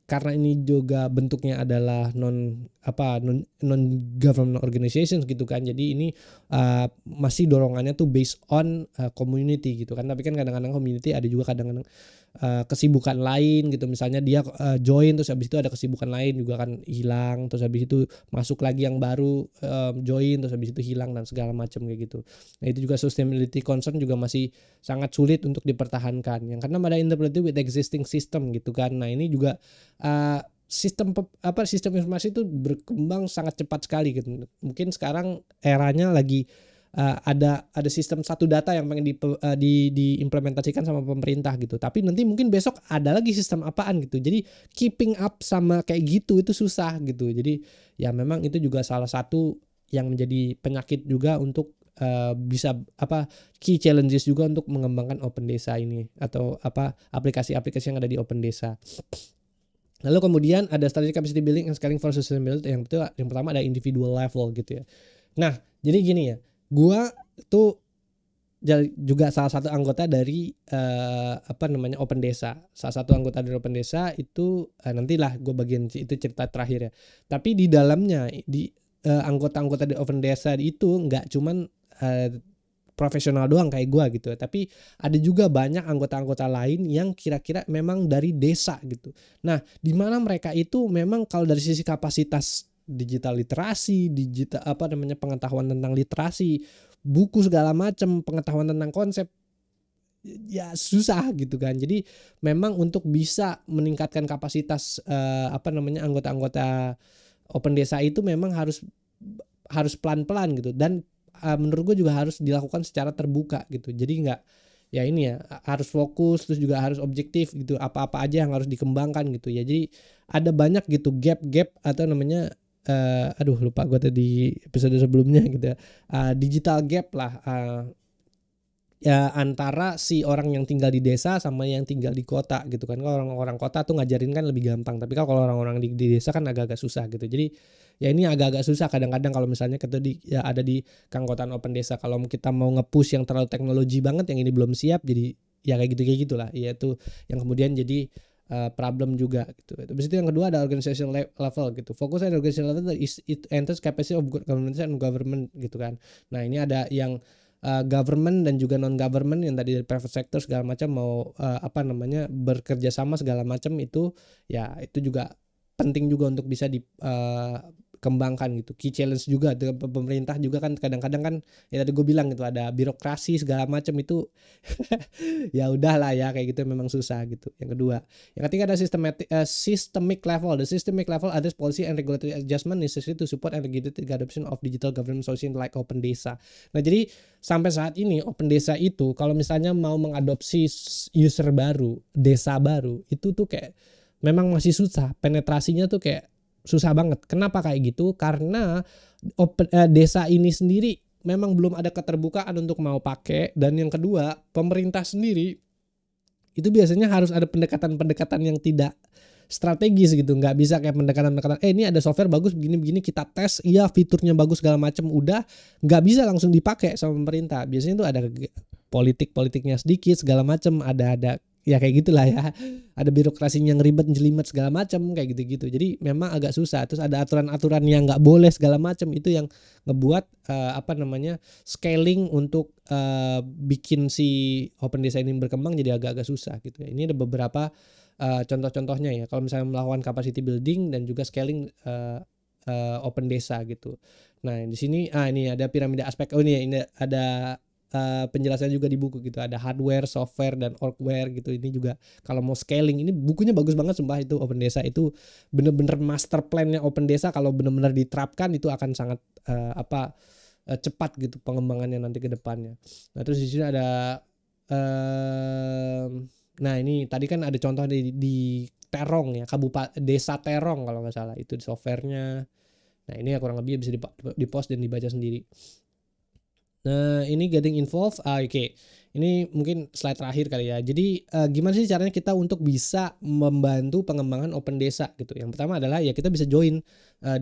karena ini juga bentuknya adalah non government organizations gitu kan. Jadi ini masih dorongannya tuh based on community gitu kan. Tapi kan kadang-kadang community ada juga kadang-kadang kesibukan lain gitu. Misalnya dia join terus habis itu ada kesibukan lain juga kan hilang, terus habis itu masuk lagi yang baru join terus habis itu hilang dan segala macam kayak gitu. Nah itu juga sustainability concern juga masih sangat sulit untuk dipertahankan. Yang karena ada interpretasi with existing system gitu kan. Nah ini juga sistem informasi itu berkembang sangat cepat sekali gitu. Mungkin sekarang eranya lagi ada sistem satu data yang pengen diimplementasikan sama pemerintah gitu. Tapi nanti mungkin besok ada lagi sistem apaan gitu. Jadi keeping up sama kayak gitu itu susah gitu. Jadi ya memang itu juga salah satu yang menjadi penyakit juga untuk bisa key challenges juga untuk mengembangkan Open Desa ini atau aplikasi-aplikasi yang ada di Open Desa. Lalu kemudian ada strategic capacity building and scaling for sustainability. Yang pertama ada individual level gitu ya. Nah, jadi gini ya. Gua tuh juga salah satu anggota dari Open Desa. Salah satu anggota dari Open Desa itu nantilah gue bagian itu cerita terakhir ya. Tapi di dalamnya di anggota-anggota di Open Desa itu nggak cuman profesional doang kayak gue gitu, tapi ada juga banyak anggota-anggota lain yang kira-kira memang dari desa gitu. Nah, di mana mereka itu memang kalau dari sisi kapasitas digital literasi, pengetahuan tentang literasi, buku segala macam, pengetahuan tentang konsep ya susah gitu kan. Jadi memang untuk bisa meningkatkan kapasitas anggota-anggota Open Desa itu memang harus pelan-pelan gitu, dan menurut gue juga harus dilakukan secara terbuka gitu. Jadi nggak ya ini ya harus fokus, terus juga harus objektif gitu, apa-apa aja yang harus dikembangkan gitu ya. Jadi ada banyak gitu gap atau lupa gue tadi episode sebelumnya gitu ya, digital gap lah ya antara si orang yang tinggal di desa sama yang tinggal di kota gitu kan. Kalau orang-orang kota tuh ngajarin kan lebih gampang, tapi kalau orang-orang di desa kan agak-agak susah gitu. Jadi ya ini agak-agak susah kadang-kadang kalau misalnya kita ada di keanggotaan Open Desa, kalau kita mau nge-push yang terlalu teknologi banget yang ini belum siap, jadi ya kayak gitulah. Ya itu yang kemudian jadi problem juga gitu. Terus itu yang kedua ada organizational level gitu. Fokus ada organizational level it enters capacity of government and government gitu kan. Nah ini ada yang government dan juga non government yang tadi dari private sector segala macam mau bekerja sama segala macam itu ya itu juga penting juga untuk bisa dikembangkan gitu. Key challenge juga pemerintah juga kan kadang-kadang kan ya tadi gue bilang gitu ada birokrasi segala macam itu ya udahlah ya kayak gitu memang susah gitu. Yang kedua, yang ketiga ada systemic level. The systemic level address policy and regulatory adjustment necessary to support and regulate the adoption of digital government solution like Open Desa. Nah jadi sampai saat ini Open Desa itu kalau misalnya mau mengadopsi user baru, desa baru itu tuh kayak memang masih susah, penetrasinya tuh kayak susah banget. Kenapa kayak gitu? Karena desa ini sendiri memang belum ada keterbukaan untuk mau pakai, dan yang kedua pemerintah sendiri itu biasanya harus ada pendekatan-pendekatan yang tidak strategis gitu, nggak bisa kayak pendekatan-pendekatan ini ada software bagus begini-begini kita tes, iya fiturnya bagus segala macam, udah nggak bisa langsung dipakai sama pemerintah. Biasanya itu ada politik-politiknya sedikit segala macam, ada ya kayak gitulah ya, ada birokrasinya yang ribet jelimet segala macam kayak gitu-gitu. Jadi memang agak susah. Terus ada aturan-aturan yang nggak boleh segala macam, itu yang ngebuat scaling untuk bikin si Open Desa ini berkembang jadi agak-agak susah gitu ya. Ini ada beberapa contoh-contohnya ya, kalau misalnya melakukan capacity building dan juga scaling Open Desa gitu. Nah di sini ini ada piramida aspek. Ini ada penjelasannya juga di buku gitu, ada hardware, software, dan orgware gitu. Ini juga kalau mau scaling, ini bukunya bagus banget sumpah. Itu Open Desa itu bener-bener master plan-nya Open Desa, kalau bener-bener diterapkan itu akan sangat cepat gitu pengembangannya nanti ke depannya. Nah terus di sini ada nah ini tadi kan ada contoh di Terong ya, Desa Terong kalau nggak salah, itu softwarenya. Nah ini ya kurang lebih bisa di-post dan dibaca sendiri. Nah ini getting involved, oke. Ini mungkin slide terakhir kali ya. Jadi gimana sih caranya kita untuk bisa membantu pengembangan Open Desa gitu. Yang pertama adalah ya kita bisa join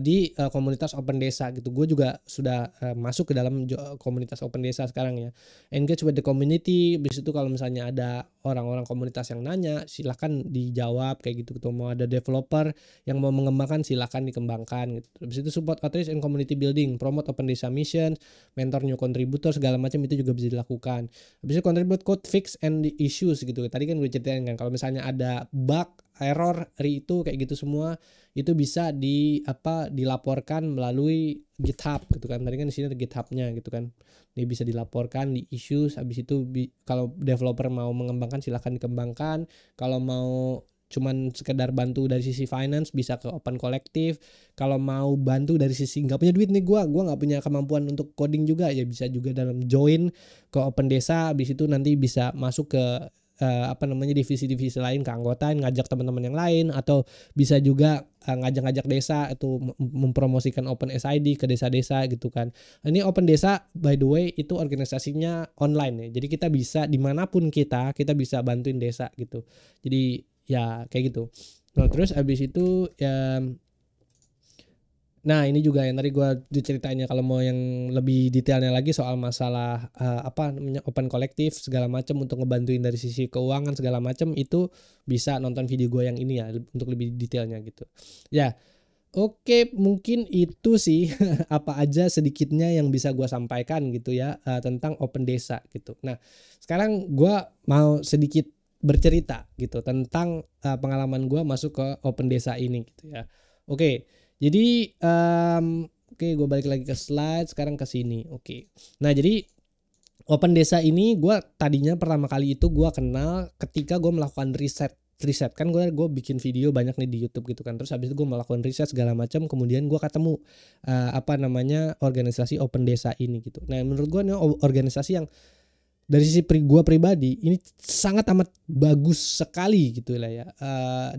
di komunitas Open Desa gitu. Gue juga sudah masuk ke dalam komunitas Open Desa sekarang ya. Engage with the community. Habis itu kalau misalnya ada orang-orang komunitas yang nanya, silahkan dijawab kayak gitu. Mau ada developer yang mau mengembangkan, silahkan dikembangkan gitu. Habis itu support outreach and community building, promote Open Desa mission, mentor new contributor segala macam itu juga bisa dilakukan. Habis itu contribute code fix and the issues gitu. Tadi kan gue ceritain kan, kalau misalnya ada bug, error, itu kayak gitu semua itu bisa dilaporkan melalui GitHub gitu kan. Tadi kan di sini ada GitHub-nya gitu kan. Ini bisa dilaporkan di issues. Habis itu kalau developer mau mengembangkan silahkan dikembangkan. Kalau mau cuman sekedar bantu dari sisi finance bisa ke Open Collective. Kalau mau bantu dari sisi nggak punya duit nih, gue nggak punya kemampuan untuk coding juga, ya bisa juga dalam join ke Open Desa. Habis itu nanti bisa masuk ke divisi-divisi lain, ke anggota, ngajak teman-teman yang lain, atau bisa juga ngajak-ngajak desa itu mempromosikan Open SID ke desa-desa gitu kan. Ini Open Desa by the way itu organisasinya online ya, jadi kita bisa dimanapun kita bisa bantuin desa gitu. Jadi ya kayak gitu. Nah terus abis itu ya, nah ini juga yang tadi gue diceritainnya, kalau mau yang lebih detailnya lagi soal masalah Open Collective segala macam untuk ngebantuin dari sisi keuangan segala macam, itu bisa nonton video gue yang ini ya untuk lebih detailnya gitu ya. Oke, mungkin itu sih apa aja sedikitnya yang bisa gue sampaikan gitu ya tentang Open Desa gitu. Nah sekarang gue mau sedikit bercerita gitu tentang pengalaman gue masuk ke Open Desa ini gitu ya. Oke, jadi gue balik lagi ke slide sekarang ke sini. Oke. Nah jadi Open Desa ini gue tadinya pertama kali itu gue kenal ketika gue melakukan riset kan, gue bikin video banyak nih di YouTube gitu kan. Terus habis itu gue melakukan riset segala macam, kemudian gue ketemu organisasi Open Desa ini gitu. Nah menurut gue ini organisasi yang dari sisi gue pribadi ini sangat amat bagus sekali gitu lah ya.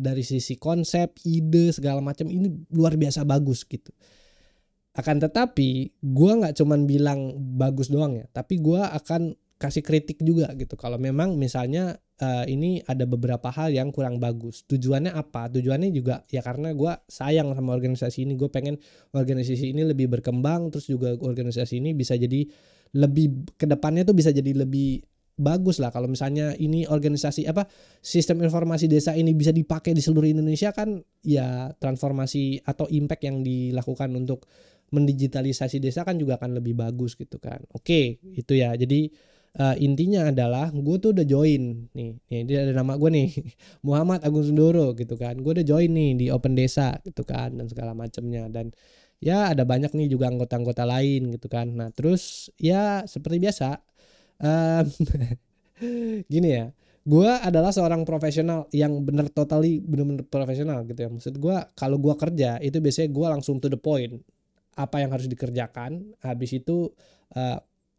Dari sisi konsep, ide segala macam ini luar biasa bagus gitu. Akan tetapi gue nggak cuman bilang bagus doang ya, tapi gue akan kasih kritik juga gitu. Kalau memang misalnya ini ada beberapa hal yang kurang bagus. Tujuannya apa? Tujuannya juga ya karena gue sayang sama organisasi ini. Gue pengen organisasi ini lebih berkembang, terus juga organisasi ini bisa jadi lebih kedepannya tuh bisa jadi lebih bagus lah. Kalau misalnya ini organisasi sistem informasi desa ini bisa dipakai di seluruh Indonesia kan, ya transformasi atau impact yang dilakukan untuk mendigitalisasi desa kan juga akan lebih bagus gitu kan. Oke, itu ya. Jadi intinya adalah gue tuh udah join nih dia ada nama gue nih Muhammad Agung Sundoro gitu kan. Gue udah join nih di Open Desa gitu kan dan segala macamnya, dan ya ada banyak nih juga anggota-anggota lain gitu kan. Nah terus ya seperti biasa gini ya, gue adalah seorang profesional yang bener profesional gitu ya. Maksud gue kalau gue kerja itu biasanya gue langsung to the point, apa yang harus dikerjakan, habis itu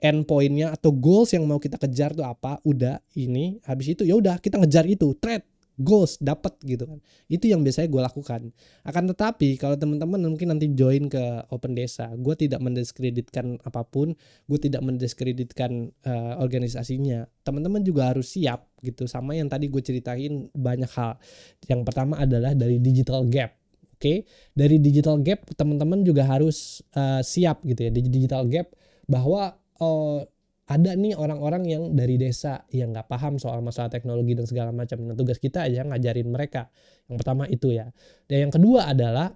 end point-nya atau goals yang mau kita kejar tuh apa, udah ini, habis itu ya udah kita ngejar itu, thread goals dapat gitu kan. Itu yang biasanya gue lakukan. Akan tetapi kalau teman-teman mungkin nanti join ke Open Desa, gue tidak mendiskreditkan apapun, gue tidak mendiskreditkan organisasinya. Teman-teman juga harus siap gitu, sama yang tadi gue ceritain banyak hal. Yang pertama adalah dari digital gap. Oke, dari digital gap teman-teman juga harus siap gitu ya, di digital gap bahwa ada nih orang-orang yang dari desa yang nggak paham soal masalah teknologi dan segala macam. Nah, tugas kita aja ngajarin mereka. Yang pertama itu ya. Dan yang kedua adalah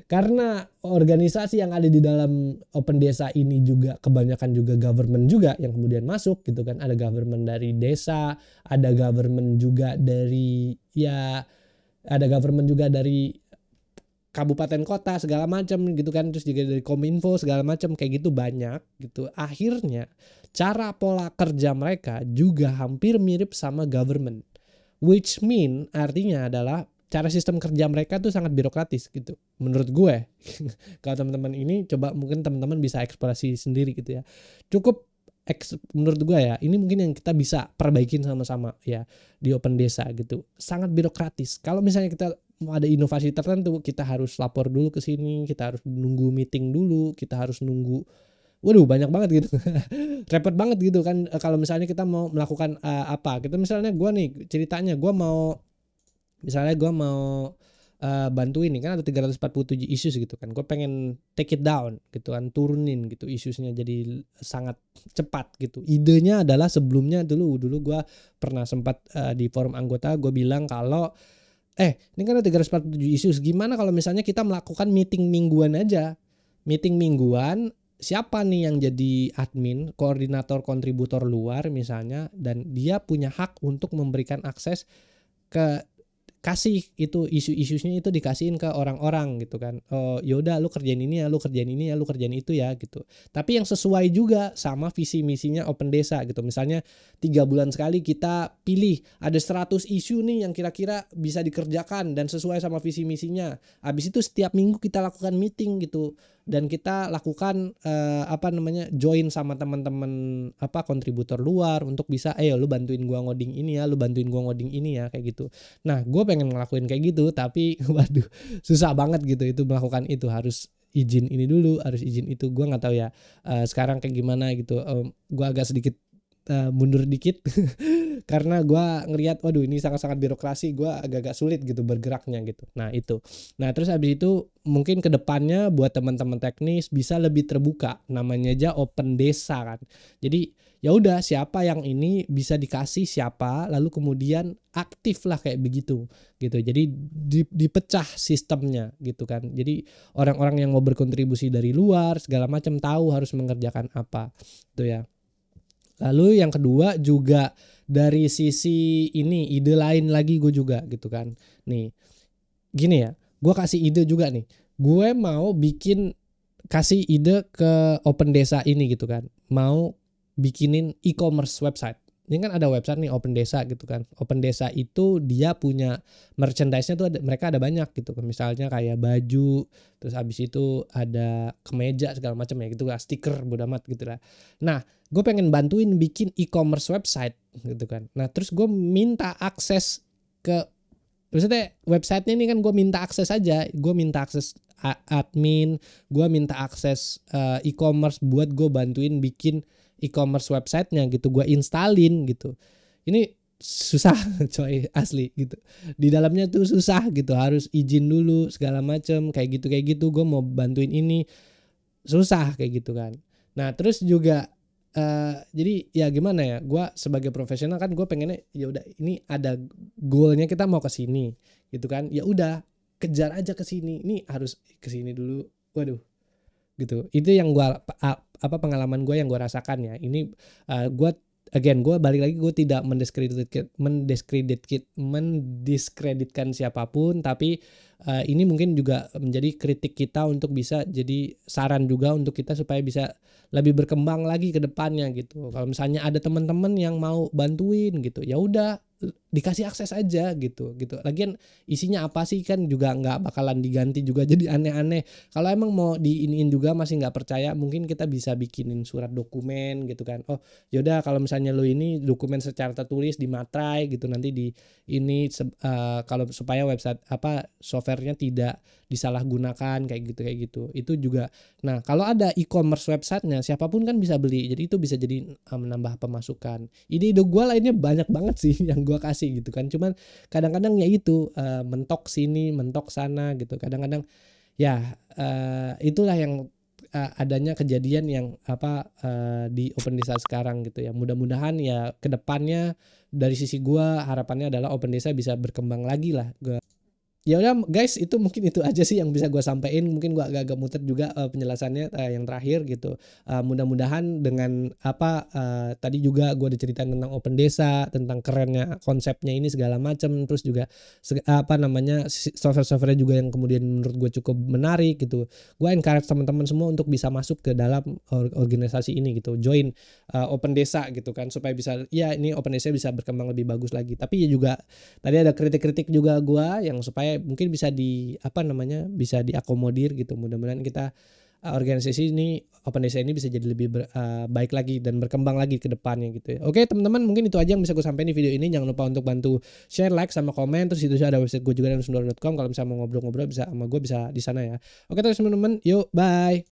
karena organisasi yang ada di dalam Open Desa ini juga kebanyakan juga government juga yang kemudian masuk gitu kan. Ada government dari desa, ada government juga dari kabupaten kota segala macam gitu kan, terus juga dari Kominfo segala macam kayak gitu banyak gitu. Akhirnya cara pola kerja mereka juga hampir mirip sama government, which mean artinya adalah cara sistem kerja mereka tuh sangat birokratis gitu menurut gue. Kalau teman-teman ini coba mungkin teman-teman bisa eksplorasi sendiri gitu ya, cukup menurut gue ya, ini mungkin yang kita bisa perbaikin sama-sama ya di Open Desa gitu. Sangat birokratis. Kalau misalnya kita mau ada inovasi tertentu, kita harus lapor dulu ke sini, kita harus nunggu meeting dulu, kita harus nunggu, waduh banyak banget gitu. Repot banget gitu kan. Kalau misalnya kita mau melakukan apa, kita misalnya gue nih ceritanya gue mau bantuin nih kan ada 347 issues gitu kan, gue pengen take it down gitu kan, turunin gitu issuesnya jadi sangat cepat gitu. Idenya adalah sebelumnya dulu gue pernah sempat di forum anggota gue bilang kalau ini kan ada 347 issues, gimana kalau misalnya kita melakukan meeting mingguan aja, meeting mingguan, siapa nih yang jadi admin, koordinator kontributor luar misalnya, dan dia punya hak untuk memberikan akses ke, kasih itu isu-isunya itu dikasihin ke orang-orang gitu kan. Oh yaudah lu kerjain ini ya, lu kerjain ini ya, lu kerjain itu ya gitu. Tapi yang sesuai juga sama visi misinya Open Desa gitu. Misalnya 3 bulan sekali kita pilih ada 100 isu nih yang kira-kira bisa dikerjakan dan sesuai sama visi misinya. Habis itu setiap minggu kita lakukan meeting gitu. Dan kita lakukan join sama teman-teman kontributor luar untuk bisa lu bantuin gua ngoding ini ya, lu bantuin gua ngoding ini ya, kayak gitu. Nah, gue pengen ngelakuin kayak gitu tapi waduh susah banget gitu itu melakukan itu, harus izin ini dulu, harus izin itu. Gue nggak tahu ya sekarang kayak gimana gitu. Gue agak sedikit mundur dikit karena gue ngelihat waduh ini sangat-sangat birokrasi, gue agak-agak sulit gitu bergeraknya gitu. Nah itu, nah terus habis itu mungkin kedepannya buat teman-teman teknis bisa lebih terbuka, namanya aja Open Desa kan. Jadi ya udah siapa yang ini bisa dikasih siapa, lalu kemudian aktif lah kayak begitu gitu. Jadi dipecah sistemnya gitu kan. Jadi orang-orang yang mau berkontribusi dari luar segala macam tahu harus mengerjakan apa itu ya. Lalu yang kedua juga dari sisi ini ide lain lagi gue juga gitu kan. Nih gini ya, gue kasih ide juga nih. Gue mau kasih ide ke Open Desa ini gitu kan. Mau bikinin e-commerce website. Ini kan ada website nih Open Desa gitu kan. Open Desa itu dia punya merchandise-nya tuh mereka ada banyak gitu. Misalnya kayak baju, terus abis itu ada kemeja segala macam ya gitu lah, stiker bodo amat gitu lah. Nah, gue pengen bantuin bikin e-commerce website gitu kan. Nah, terus gue minta akses ke, maksudnya websitenya ini kan gue minta akses aja. Gue minta akses admin, gue minta akses e-commerce buat gue bantuin bikin e-commerce websitenya gitu, gue installin gitu. Ini susah coy, asli gitu. Di dalamnya tuh susah gitu, harus izin dulu segala macem kayak gitu. Gue mau bantuin ini susah kayak gitu kan. Nah terus juga jadi ya gimana ya, gue sebagai profesional kan gue pengennya ya udah ini ada goalnya kita mau ke sini gitu kan. Ya udah kejar aja ke sini. Ini harus ke sini dulu. Waduh. Gitu. Itu yang gue pengalaman gue yang gue rasakan ya. Ini gue balik lagi, gue tidak mendiskreditkan siapapun, tapi ini mungkin juga menjadi kritik kita untuk bisa jadi saran juga untuk kita supaya bisa lebih berkembang lagi ke depannya gitu. Kalau misalnya ada teman-teman yang mau bantuin gitu, ya udah dikasih akses aja gitu. Lagian isinya apa sih kan juga nggak bakalan diganti juga jadi aneh-aneh. Kalau emang mau diiniin juga masih nggak percaya, mungkin kita bisa bikinin surat dokumen gitu kan. Oh yaudah kalau misalnya lo ini dokumen secara tertulis di materai gitu, nanti di ini kalau supaya website softwarenya tidak disalahgunakan kayak gitu. Itu juga. Nah kalau ada e-commerce websitenya siapapun kan bisa beli, jadi itu bisa jadi menambah pemasukan. Ide-ide gue lainnya banyak banget sih yang gue kasih gitu kan, cuman kadang-kadang ya itu mentok sini mentok sana gitu. Kadang-kadang ya itulah yang adanya kejadian yang di Open Desa sekarang gitu ya. Mudah-mudahan ya kedepannya dari sisi gue harapannya adalah Open Desa bisa berkembang lagi lah. Ya udah guys, itu mungkin itu aja sih yang bisa gue sampaikan. Mungkin gue agak-agak muter juga penjelasannya yang terakhir gitu. Mudah-mudahan dengan tadi juga gue diceritain tentang Open Desa, tentang kerennya konsepnya ini segala macam, terus juga software-software juga yang kemudian menurut gue cukup menarik gitu. Gue encourage teman-teman semua untuk bisa masuk ke dalam organisasi ini gitu, join Open Desa gitu kan, supaya bisa ini Open Desa bisa berkembang lebih bagus lagi. Tapi ya juga tadi ada kritik-kritik juga gue yang supaya mungkin bisa bisa diakomodir gitu. Mudah-mudahan kita organisasi ini Open Desa ini bisa jadi lebih baik lagi dan berkembang lagi ke depannya gitu ya. Oke teman-teman, mungkin itu aja yang bisa gue sampaikan di video ini. Jangan lupa untuk bantu share, like, sama komen. Terus itu ada website gue juga, danusundoro.com. Kalau misalnya mau ngobrol-ngobrol bisa sama gue bisa di sana ya. Oke terus teman-teman, yuk bye.